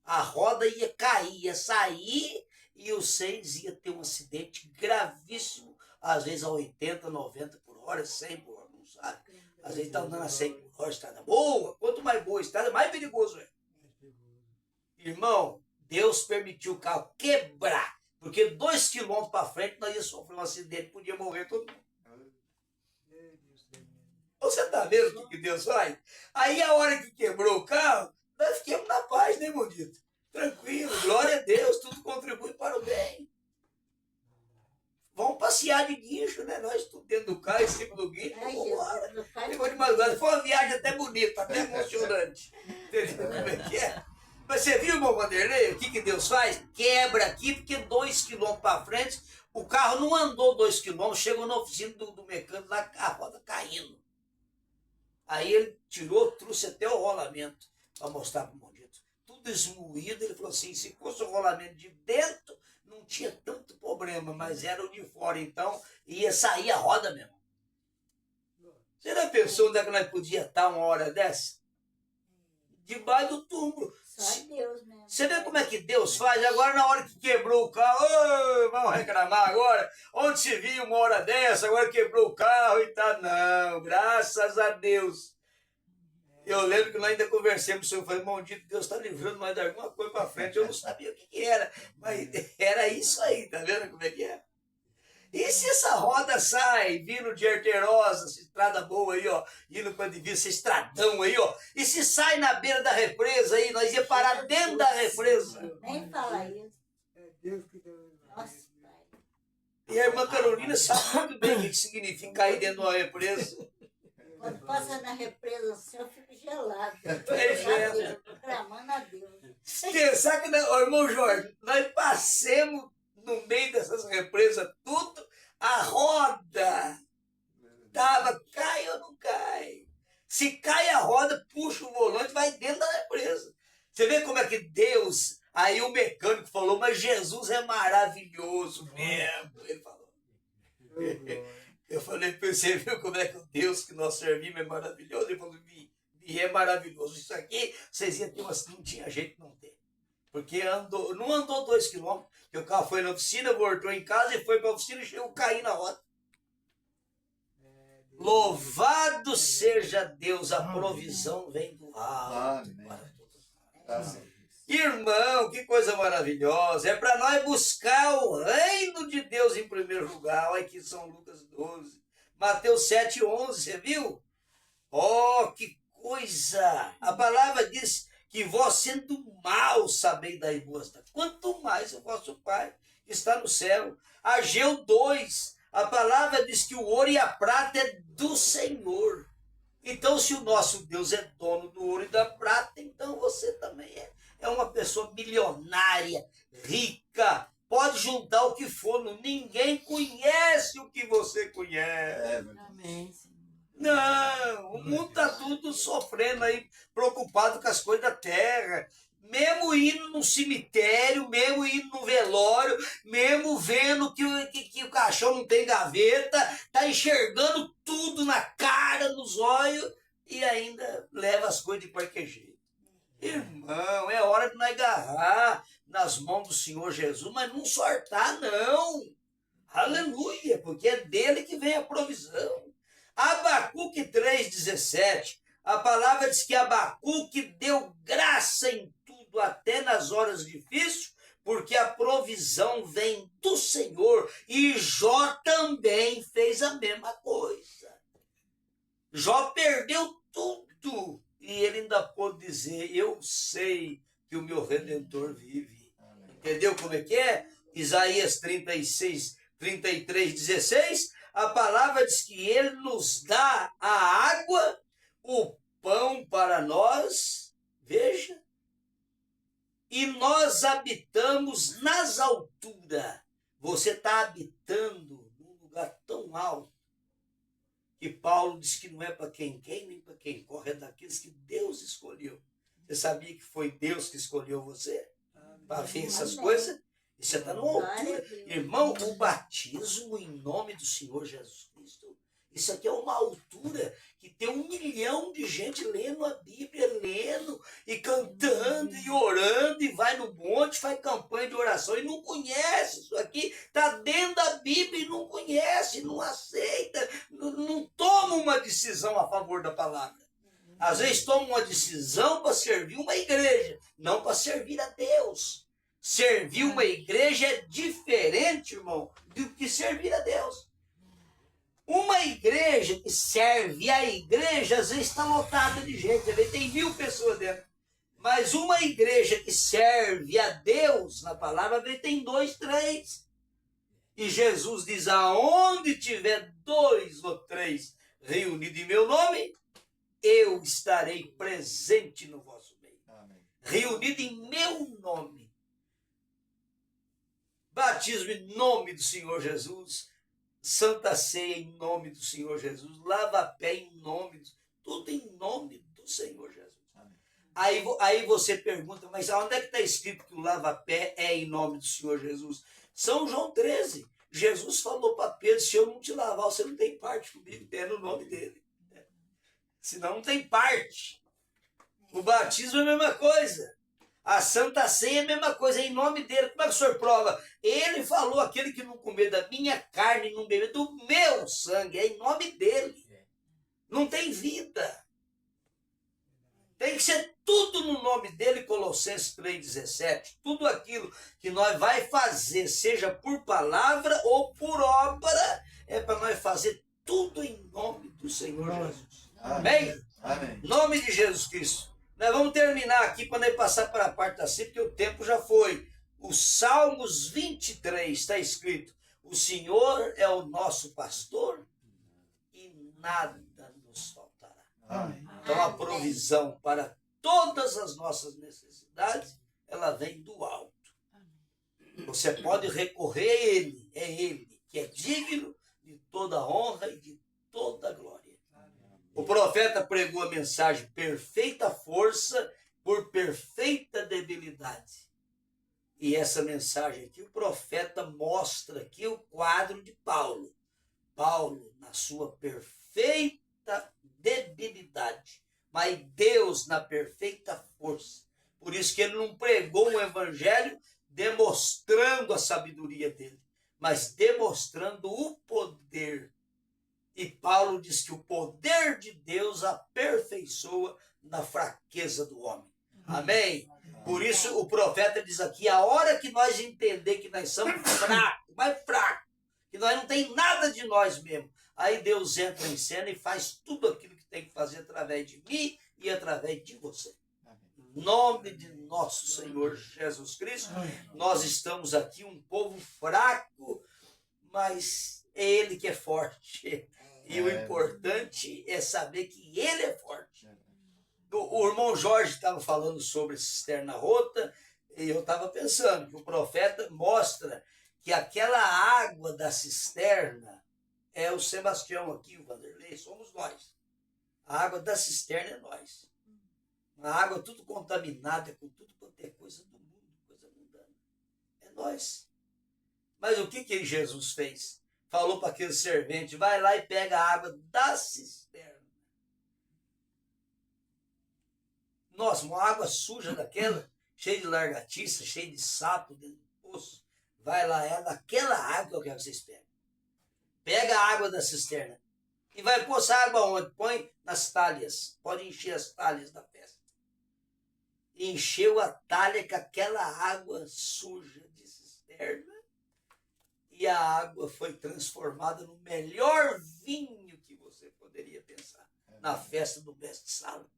A roda ia cair, ia sair e vocês iam ter um acidente gravíssimo, às vezes a 80, 90 por hora, 100 por hora, não sabe? Às vezes está andando a 100 por hora, estrada boa. Quanto mais boa a estrada, mais perigoso é. Irmão, Deus permitiu o carro quebrar, porque 2 quilômetros para frente nós ia sofrer um acidente, podia morrer todo mundo. Você está vendo o que Deus faz? Aí a hora que quebrou o carro, nós ficamos na paz, né, maldito? Tranquilo, glória a Deus, tudo contribui para o bem. Vamos passear de guincho, né? Nós tudo dentro do carro, em cima do guincho. Pegou de madrugada. Foi uma viagem até bonita, até emocionante. Entendeu como é que é? Mas você viu, irmão Vanderlei, o que Deus faz? Quebra aqui, porque 2 quilômetros para frente, o carro não andou 2 quilômetros, chegou na oficina do mecânico, lá a roda caindo. Aí ele tirou, trouxe até o rolamento para mostrar para o maldito. Tudo esmoído. Ele falou assim: se fosse o rolamento de dentro, não tinha tanto problema, mas era o de fora, então ia sair a roda mesmo. Você já pensou onde é que nós podíamos estar uma hora dessa? Debaixo do túmulo. Só Deus mesmo. Você vê como é que Deus faz? Agora, na hora que quebrou o carro, vamos reclamar agora. Onde se viu uma hora dessa, agora quebrou o carro e tá. Não, graças a Deus. Eu lembro que nós ainda conversamos sobre, eu falei: maldito, Deus está livrando nós de alguma coisa para frente. Eu não sabia o que era, mas era isso aí, tá vendo como é que é? E se essa roda sai, vindo de Arterosa, essa estrada boa aí, ó, indo para Divisa, esse estradão aí, ó, e se sai na beira da represa aí, nós ia parar dentro da represa. Nem fala isso. É Deus que deu. Nossa, pai. E a irmã Carolina sabe muito bem o que significa cair dentro de uma represa. Quando passa na represa assim, eu fico gelado. gelo. Clamando a Deus. Pensar que, ó, irmão Jorge, nós passemos no meio dessas represas tudo, a roda tava, cai ou não cai? Se cai a roda, puxa o volante, vai dentro da represa. Você vê como é que Deus, aí o mecânico falou: mas Jesus é maravilhoso mesmo. Ele falou. Eu falei: você viu como é que o Deus que nós servimos é maravilhoso? Ele falou: vi, é maravilhoso. Isso aqui, vocês iam ter não tinha jeito de não ter. Porque não andou 2 quilômetros, porque o carro foi na oficina, voltou em casa e foi para a oficina e chegou a cair na roda. Louvado seja Deus, a provisão vem do alto. Irmão, que coisa maravilhosa. É para nós buscar o reino de Deus em primeiro lugar. Olha aqui São Lucas 12. Mateus 7:11, você viu? Oh, que coisa! A palavra diz que vós, sendo mal, sabeis das boas dádivas. Quanto mais o vosso Pai que está no céu. Ageu 2, a palavra diz que o ouro e a prata é do Senhor. Então, se o nosso Deus é dono do ouro e da prata, então você também é uma pessoa milionária, rica, pode juntar o que for, ninguém conhece o que você conhece. Amém. Não, o mundo está tudo sofrendo aí, preocupado com as coisas da terra. mesmo indo no cemitério, mesmo indo no velório, mesmo vendo que o caixão não tem gaveta, tá enxergando tudo na cara, nos olhos, e ainda leva as coisas de qualquer jeito. Irmão, é hora de nós agarrar nas mãos do Senhor Jesus, mas não sortar, não. Aleluia, porque é dele que vem a provisão. Abacuque 3,17, a palavra diz que Abacuque deu graça em tudo, até nas horas difíceis, porque a provisão vem do Senhor. E Jó também fez a mesma coisa. Jó perdeu tudo e ele ainda pôde dizer: eu sei que o meu Redentor vive. Entendeu como é que é? Isaías 33, 16, a palavra diz que ele nos dá a água, o pão para nós, veja, e nós habitamos nas alturas. Você está habitando num lugar tão alto que Paulo diz que não é para quem quer nem para quem corre, é daqueles que Deus escolheu. Você sabia que foi Deus que escolheu você para ver essas coisas? E você está numa altura. Irmão, o batismo em nome do Senhor Jesus Cristo, isso aqui é uma altura que tem 1 milhão de gente lendo a Bíblia, lendo e cantando e orando, e vai no monte, faz campanha de oração e não conhece isso aqui, está dentro da Bíblia e não conhece, não aceita, não toma uma decisão a favor da palavra. Às vezes toma uma decisão para servir uma igreja, não para servir a Deus. Servir uma igreja é diferente, irmão, do que servir a Deus. Uma igreja que serve a igreja, às vezes está lotada de gente, tem 1000 pessoas dentro. Mas uma igreja que serve a Deus, na palavra, tem 2, 3. E Jesus diz: aonde tiver 2 ou 3 reunidos em meu nome, eu estarei presente no vosso meio. Amém. Reunido em meu nome. Batismo em nome do Senhor Jesus. Santa Ceia em nome do Senhor Jesus, lava-pé em nome, tudo em nome do Senhor Jesus. Aí você pergunta, mas onde é que está escrito que o lava-pé é em nome do Senhor Jesus? São João 13, Jesus falou para Pedro: se eu não te lavar, você não tem parte comigo, é no nome dele. Senão não tem parte. O batismo é a mesma coisa. A Santa Ceia é a mesma coisa, é em nome dele. Como é que o senhor prova? Ele falou: aquele que não comer da minha carne, não beber do meu sangue, é em nome dele. Não tem vida. Tem que ser tudo no nome dele, Colossenses 3,17. Tudo aquilo que nós vai fazer, seja por palavra ou por obra, é para nós fazer tudo em nome do Senhor Jesus. Amém? Amém. Nome de Jesus Cristo. Nós vamos terminar aqui para nós passar para a parte assim, porque o tempo já foi. O Salmos 23 está escrito: o Senhor é o nosso pastor e nada nos faltará. Amém. Então a provisão para todas as nossas necessidades, ela vem do alto. Você pode recorrer a Ele, é Ele que é digno de toda honra e de toda glória. O profeta pregou a mensagem: perfeita força por perfeita debilidade. E essa mensagem aqui, o profeta mostra aqui o quadro de Paulo. Paulo, na sua perfeita debilidade, mas Deus na perfeita força. Por isso que ele não pregou um evangelho demonstrando a sabedoria dele, mas demonstrando o poder. E Paulo diz que o poder de Deus aperfeiçoa na fraqueza do homem. Amém? Por isso o profeta diz aqui: a hora que nós entender que nós somos fracos, mais fracos, que nós não tem nada de nós mesmos, aí Deus entra em cena e faz tudo aquilo que tem que fazer através de mim e através de você. Em nome de nosso Senhor Jesus Cristo, nós estamos aqui um povo fraco, mas é Ele que é forte. E o importante é saber que Ele é forte. O irmão Jorge estava falando sobre cisterna rota, e eu estava pensando que o profeta mostra que aquela água da cisterna é o Sebastião aqui, o Vanderlei, somos nós. A água da cisterna é nós. Uma água tudo contaminada com tudo quanto é coisa do mundo, coisa mundana. É nós. Mas o que Jesus fez? Falou para aquele servente, vai lá e pega a água da cisterna. Nossa, uma água suja daquela, cheia de largatiça, cheia de sapo dentro do poço. Vai lá, é daquela água que eu quero que vocês peguem. Pega a água da cisterna. E vai pôr essa água onde? Põe nas talhas. Pode encher as talhas da festa. E encheu a talha com aquela água suja de cisterna. E a água foi transformada no melhor vinho que você poderia pensar. Na festa do mestre-sala.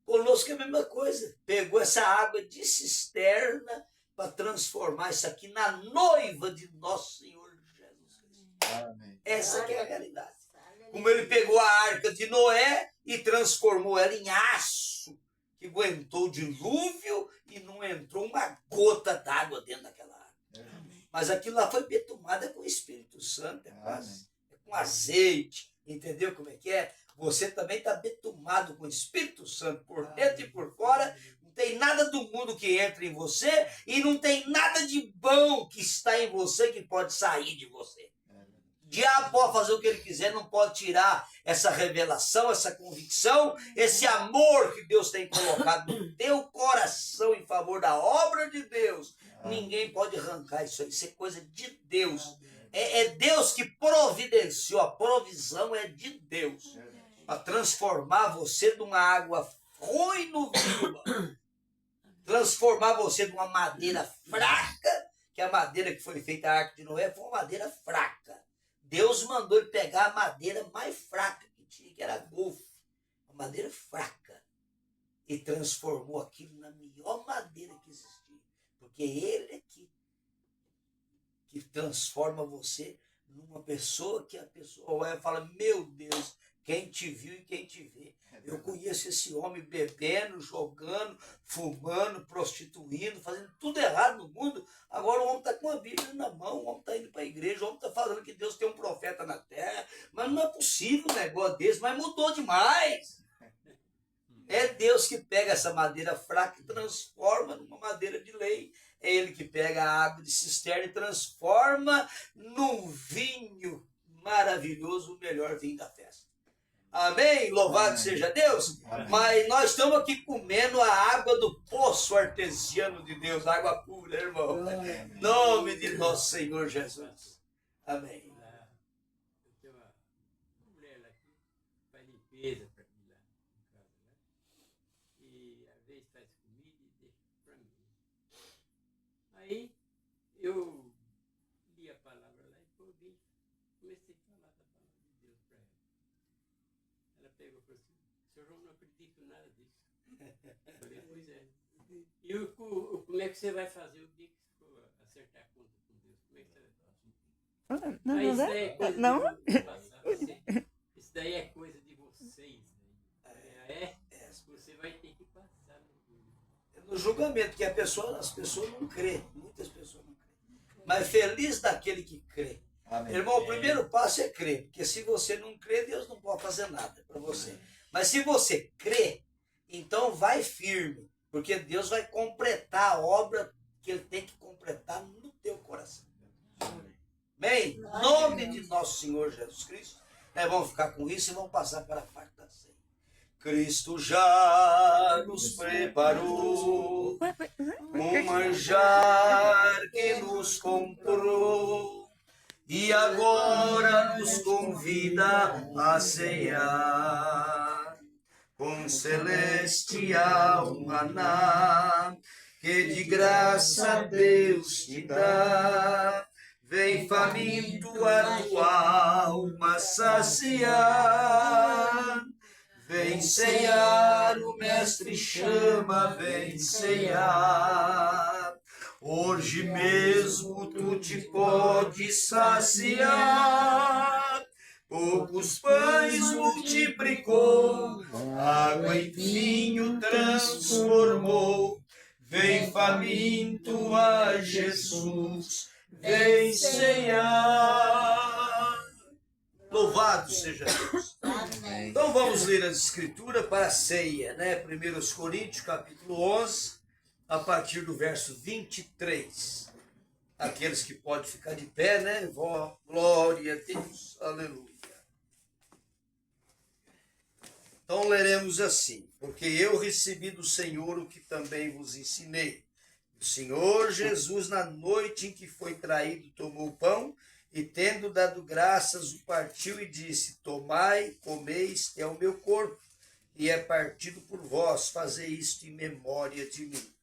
Conosco é a mesma coisa. Pegou essa água de cisterna para transformar isso aqui na noiva de nosso Senhor Jesus Cristo. Amém. Essa que é a realidade. Como ele pegou a arca de Noé e transformou ela em aço, que aguentou o dilúvio e não entrou uma gota d'água dentro daquela água. Mas aquilo lá foi betumado com o Espírito Santo, é com azeite, entendeu como é que é? Você também está betumado com o Espírito Santo por dentro e por fora. Não tem nada do mundo que entra em você e não tem nada de bom que está em você que pode sair de você. O diabo pode fazer o que ele quiser, não pode tirar essa revelação, essa convicção, esse amor que Deus tem colocado no teu coração em favor da obra de Deus. Ninguém pode arrancar isso aí, isso é coisa de Deus. É Deus que providenciou, a provisão é de Deus. Para transformar você de uma água ruim no vinho, transformar você de uma madeira fraca, que a madeira que foi feita a arca de Noé foi uma madeira fraca. Deus mandou ele pegar a madeira mais fraca que tinha, que era golfe, uma madeira fraca, e transformou aquilo na melhor madeira que existia, porque ele é que transforma você numa pessoa que a pessoa olha e fala, meu Deus, quem te viu e quem te vê. Eu conheço esse homem bebendo, jogando, fumando, prostituindo, fazendo tudo errado no mundo. Agora o homem está com a Bíblia na mão, o homem está indo para a igreja, o homem está falando que Deus tem um profeta na terra. Mas não é possível um negócio desse, mas mudou demais. É Deus que pega essa madeira fraca e transforma numa madeira de lei. É Ele que pega a água de cisterna e transforma num vinho maravilhoso, o melhor vinho da festa. Amém? Louvado seja Deus. Amém. Mas nós estamos aqui comendo a água do poço artesiano de Deus, água pura, irmão. Em nome de nosso Senhor Jesus. Amém. Eu tenho uma mulher lá que faz limpeza para mim lá em casa, né? E às vezes faz comida e deixa para mim. Aí eu li a palavra lá e comecei a falar da palavra de Deus para ela. Ela pegou e falou assim, senhor, eu não acredito em nada disso. Eu falei, pois é. E como é que você vai fazer o dia que você for acertar a conta com Deus? Como é que você vai fazer? Não, Aí não isso dá? daí é coisa Não? de você. Isso daí é coisa de vocês. Você vai ter que passar No julgamento, que as pessoas não crêem. Muitas pessoas não crêem. Mas feliz daquele que crê. Amém. Irmão, o primeiro passo é crer, porque se você não crê, Deus não pode fazer nada para você. Mas se você crê, então vai firme, porque Deus vai completar a obra que Ele tem que completar no teu coração. Amém? Em nome de nosso Senhor Jesus Cristo, nós vamos ficar com isso e vamos passar para a parte da ceia. Cristo já nos preparou um manjar que nos comprou e agora nos convida a cear com celestial maná que de graça Deus te dá. Vem faminto a tua alma saciar. Vem cear, o mestre chama, vem cear. Hoje mesmo tu te podes saciar. Poucos pães multiplicou, água em vinho transformou. Vem faminto a Jesus, vem cear. Louvado seja Deus. Amém. Então vamos ler as escrituras para a ceia, né? 1 Coríntios, capítulo 11, a partir do verso 23. Aqueles que podem ficar de pé, né? Glória a Deus, aleluia. Então leremos assim: porque eu recebi do Senhor o que também vos ensinei. O Senhor Jesus, na noite em que foi traído, tomou o pão e, tendo dado graças, o partiu e disse: tomai, comeis, é o meu corpo, e é partido por vós, fazei isto em memória de mim.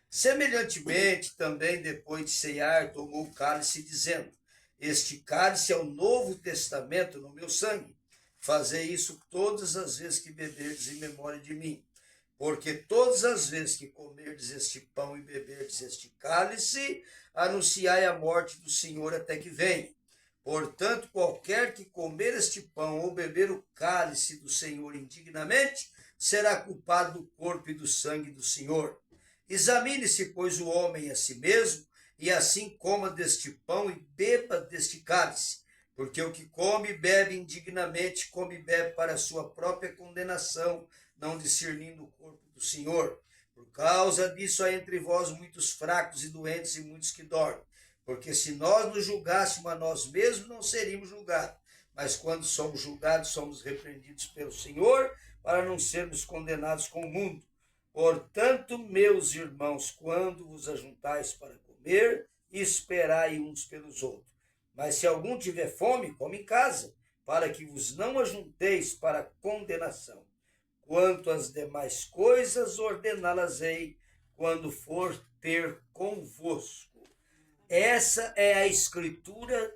Semelhantemente, também, depois de cear, tomou o cálice, dizendo: este cálice é o novo testamento no meu sangue. Fazei isso todas as vezes que beberdes em memória de mim. Porque todas as vezes que comerdes este pão e beberdes este cálice, anunciai a morte do Senhor até que venha. Portanto, qualquer que comer este pão ou beber o cálice do Senhor indignamente, será culpado do corpo e do sangue do Senhor. Examine-se, pois, o homem a si mesmo, e assim coma deste pão e beba deste cálice. Porque o que come e bebe indignamente, come e bebe para a sua própria condenação, não discernindo o corpo do Senhor. Por causa disso há entre vós muitos fracos e doentes e muitos que dormem. Porque se nós nos julgássemos a nós mesmos, não seríamos julgados. Mas quando somos julgados, somos repreendidos pelo Senhor, para não sermos condenados com o mundo. Portanto, meus irmãos, quando vos ajuntais para comer, esperai uns pelos outros. Mas se algum tiver fome, come em casa, para que vos não ajunteis para condenação. Quanto às demais coisas, ordená-las-ei quando for ter convosco. Essa é a escritura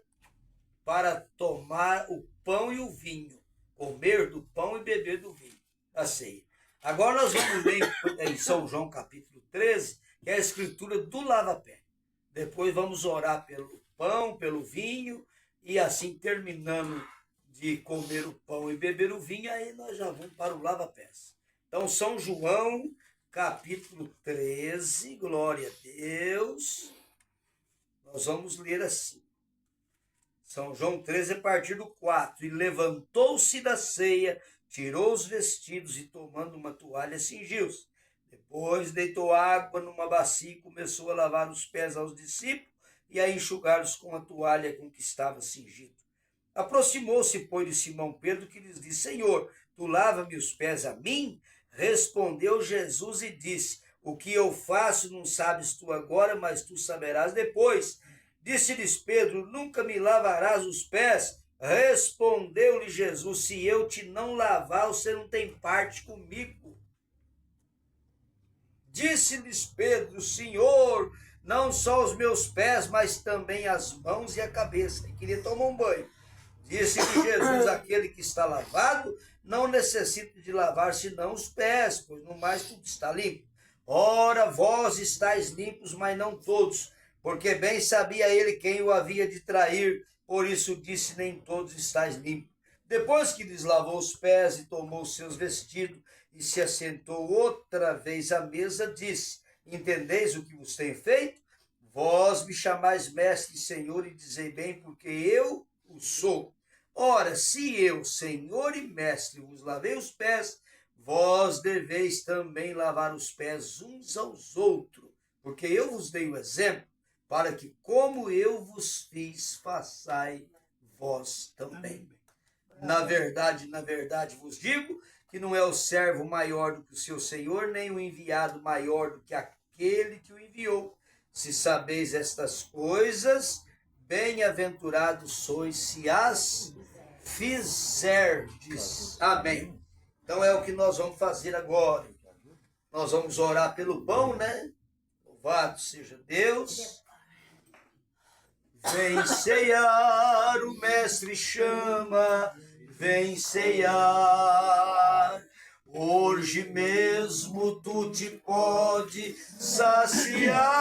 para tomar o pão e o vinho, comer do pão e beber do vinho, a ceia. Agora nós vamos ler em São João capítulo 13, que é a escritura do lava-pé. Depois vamos orar pelo pão, pelo vinho, e assim terminando de comer o pão e beber o vinho, aí nós já vamos para o lava-pés. Então, São João, capítulo 13, glória a Deus, nós vamos ler assim. São João 13, a partir do 4. E levantou-se da ceia, tirou os vestidos e, tomando uma toalha, cingiu-se. Depois deitou água numa bacia e começou a lavar os pés aos discípulos e a enxugá-los com a toalha com que estava cingido. Aproximou-se, pois, de Simão Pedro, que lhes disse: Senhor, tu lava-me os pés a mim? Respondeu Jesus e disse: o que eu faço não sabes tu agora, mas tu saberás depois. Disse-lhes Pedro: nunca me lavarás os pés? Respondeu-lhe Jesus: se eu te não lavar, você não tem parte comigo. Disse-lhes Pedro: Senhor, não só os meus pés, mas também as mãos e a cabeça. Ele queria tomar um banho. Disse-lhe Jesus: aquele que está lavado não necessita de lavar senão os pés, pois no mais tudo está limpo. Ora, vós estáis limpos, mas não todos, porque bem sabia ele quem o havia de trair, por isso disse: nem todos estáis limpos. Depois que lhes lavou os pés e tomou os seus vestidos e se assentou outra vez à mesa, disse: entendeis o que vos tenho feito? Vós me chamais mestre e senhor, e dizei bem, porque eu o sou. Ora, se eu, senhor e mestre, vos lavei os pés, vós deveis também lavar os pés uns aos outros, porque eu vos dei o exemplo, para que, como eu vos fiz, façai vós também. Na verdade vos digo que não é o servo maior do que o seu senhor, nem o enviado maior do que aquele que o enviou. Se sabeis estas coisas, bem-aventurados sois se as fizerdes. Amém. Então é o que nós vamos fazer agora. Nós vamos orar pelo pão, né? Louvado seja Deus. Vem ceiar, o mestre chama, vem ceiar. Hoje mesmo tu te pode saciar.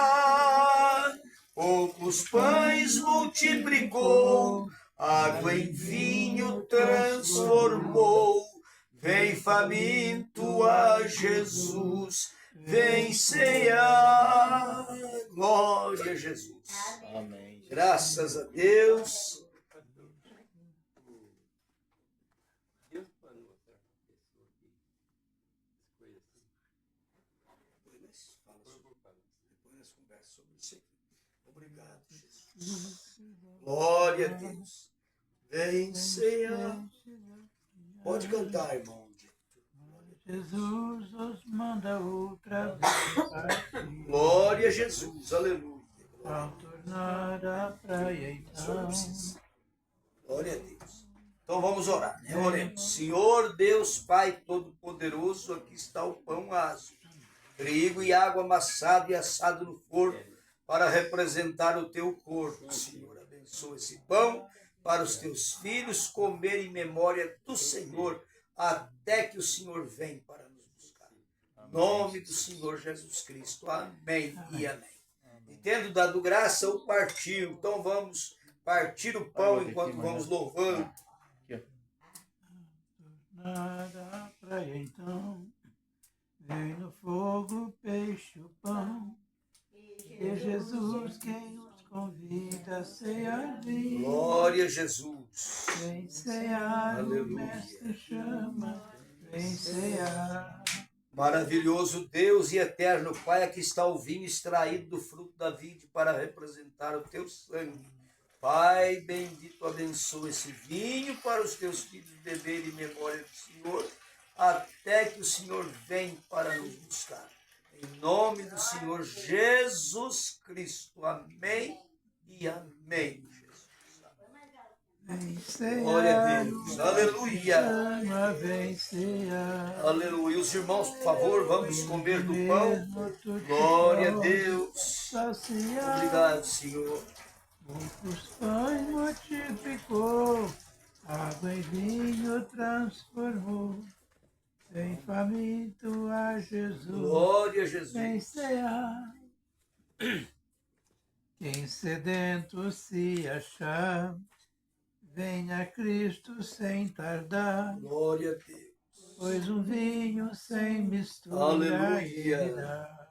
Poucos pães multiplicou, água em vinho transformou. Vem faminto a Jesus, vem ceiar. Glória a Jesus. Amém. Graças a Deus. Deus falou nós falamos depois nós conversamos sobre isso aqui. Obrigado, Jesus. Glória a Deus. Vem, Senhor. Pode cantar, irmão. Jesus os manda outra vez partir. Glória a Jesus. Aleluia. Ao tornar a praia então. Glória a Deus. Então vamos orar, né? Oremos. Senhor Deus Pai Todo-Poderoso, aqui está o pão aso, trigo e água amassado e assado no forno para representar o teu corpo. Senhor, abençoa esse pão para os teus filhos comer em memória do Senhor até que o Senhor venha para nos buscar. Em nome do Senhor Jesus Cristo. Amém e amém. E tendo dado graça, o partiu. Então vamos partir o pão enquanto vamos louvando. Tornar a praia então. Vem no fogo o peixe, o pão. É Jesus quem nos convida a cear vinho. Glória a Jesus. Vem cear, Aleluia. o mestre chama. Vem cear. Maravilhoso Deus e eterno Pai, aqui está o vinho extraído do fruto da vide para representar o teu sangue. Pai bendito, abençoa esse vinho para os teus filhos beberem em memória do Senhor, até que o Senhor venha para nos buscar. Em nome do Senhor Jesus Cristo. Amém e amém. Vem cear. Glória a Deus. Aleluia. Chama, vem cear. Aleluia. Os irmãos, por favor, vamos comer do pão. Glória a Deus. Saciar. Obrigado, Senhor. Muitos pães multiplicou, água em vinho transformou. Vem faminto a Jesus, Glória a vem Jesus. cear. Quem sedento se achar, venha a Cristo sem tardar, Glória a Deus. pois um vinho sem mistura Aleluia. ele dá.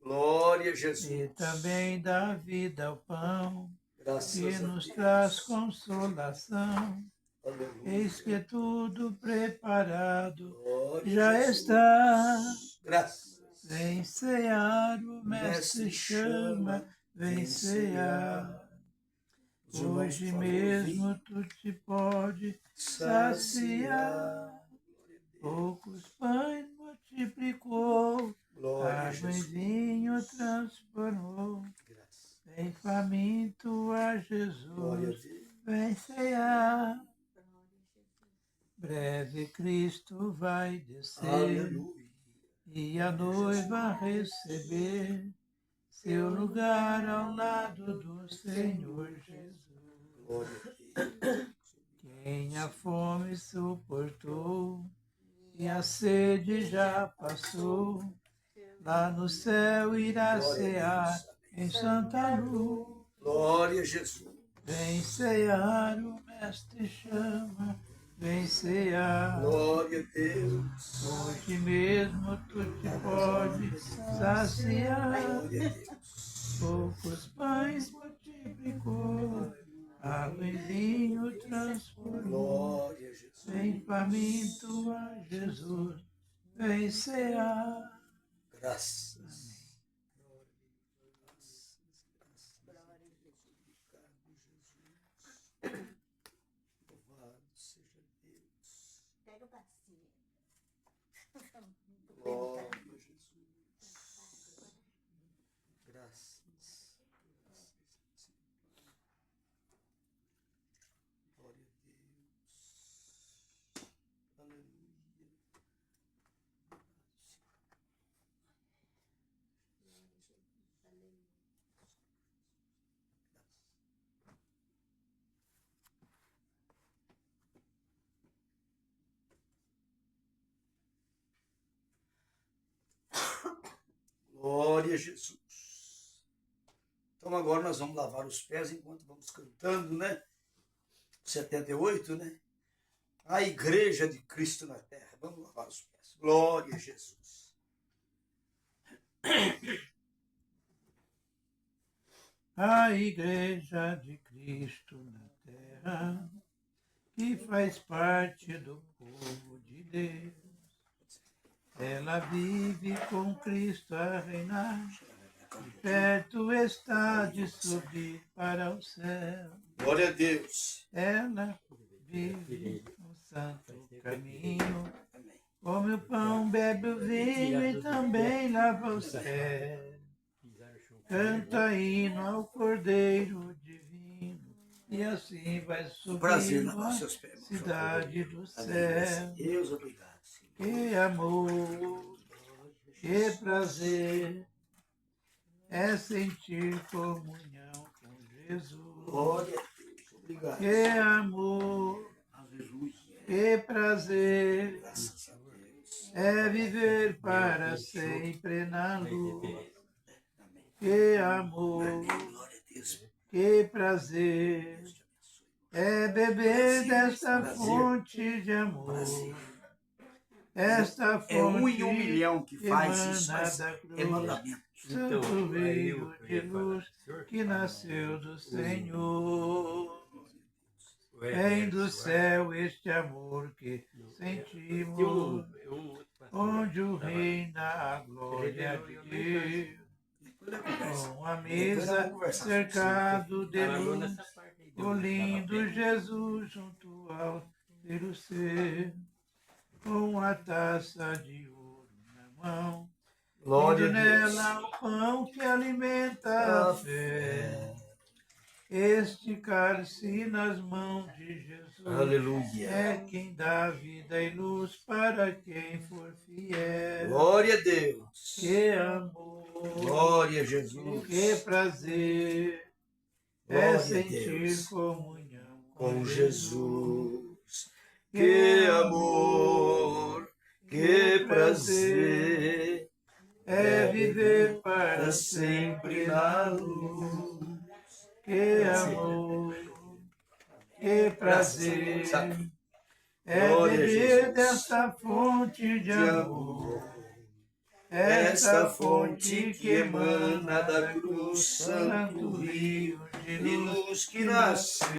Glória a Jesus. E também dá vida ao pão, Graças que a nos Deus. traz consolação. Aleluia. Eis que é tudo preparado Glória a já Jesus. está. Graças. Vem cear, o mestre chama, vem cear. Os irmãos, Hoje por favor, mesmo vem tu te pode saciar. saciar. Poucos pães multiplicou, Glória a água em Jesus. vinho transformou. Graças. Vem faminto a Glória a Jesus, Deus. vem cear. Breve Cristo vai descer Aleluia. e a noiva receber seu lugar ao lado do Senhor Jesus. Glória a Deus. Quem a fome suportou e a sede já passou, lá no céu irá Glória a cear Deus. Amém. em santa luz. Glória a Jesus. Vem cear, o mestre chama, vem cear. Glória a Deus. Hoje mesmo tu te pode saciar. Glória a Deus. Poucos pães multiplicou, água em vinho transformou. Glória a Jesus. Vem faminto a Jesus, vem cear. Graças. Louvado seja Deus. Pega o bacinho. Glória a Jesus. Graças. Glória a Deus. Aleluia. Glória a Jesus. Então agora nós vamos lavar os pés enquanto vamos cantando, né? 78, né? A igreja de Cristo na terra. Vamos lavar os pés. Glória a Jesus. A igreja de Cristo na terra, que faz parte do povo de Deus. ela vive com Cristo a reinar. Perto está de subir para o céu. Glória a Deus. Ela vive no santo caminho. Come o pão, bebe o vinho e também lava os pés. Canta hino ao Cordeiro Divino. E assim vai Prazer subindo lavar a seus pés, irmão. cidade do Amém. Graças a céu. Deus, obrigado, Senhor. Que amor, que prazer é sentir comunhão com Jesus. Glória a Deus, obrigado. Que amor, Aleluia. que prazer Graças a Deus. é viver para sempre na luz. Amém. Que amor, Amém. Glória a Deus. que prazer Deus te abençoe. é beber desta Prazer. fonte de amor. Prazer. Esta fonte É 1 em 1 milhão que faz isso, emana mas da é cruz. mandamento. Santo Rio de luz que nasceu do Senhor. Vem do céu este amor que sentimos, onde o reina a glória de Deus. Com a mesa cercado de luz, o lindo Jesus junto ao ter seu, com a taça de ouro na mão. Glória Tende a Deus. nela o pão que alimenta a fé. Este cálice nas mãos de Jesus Aleluia. é quem dá vida e luz para quem for fiel. Glória a Deus. Que amor, Glória a Jesus. que prazer Glória é a sentir Deus. comunhão Com Jesus. Que amor, que prazer é viver para para sempre na luz. Que amor, que prazer é Glória a beber Jesus. desta fonte de amor. Esta fonte que emana da cruz, santo rio de de luz que nasce.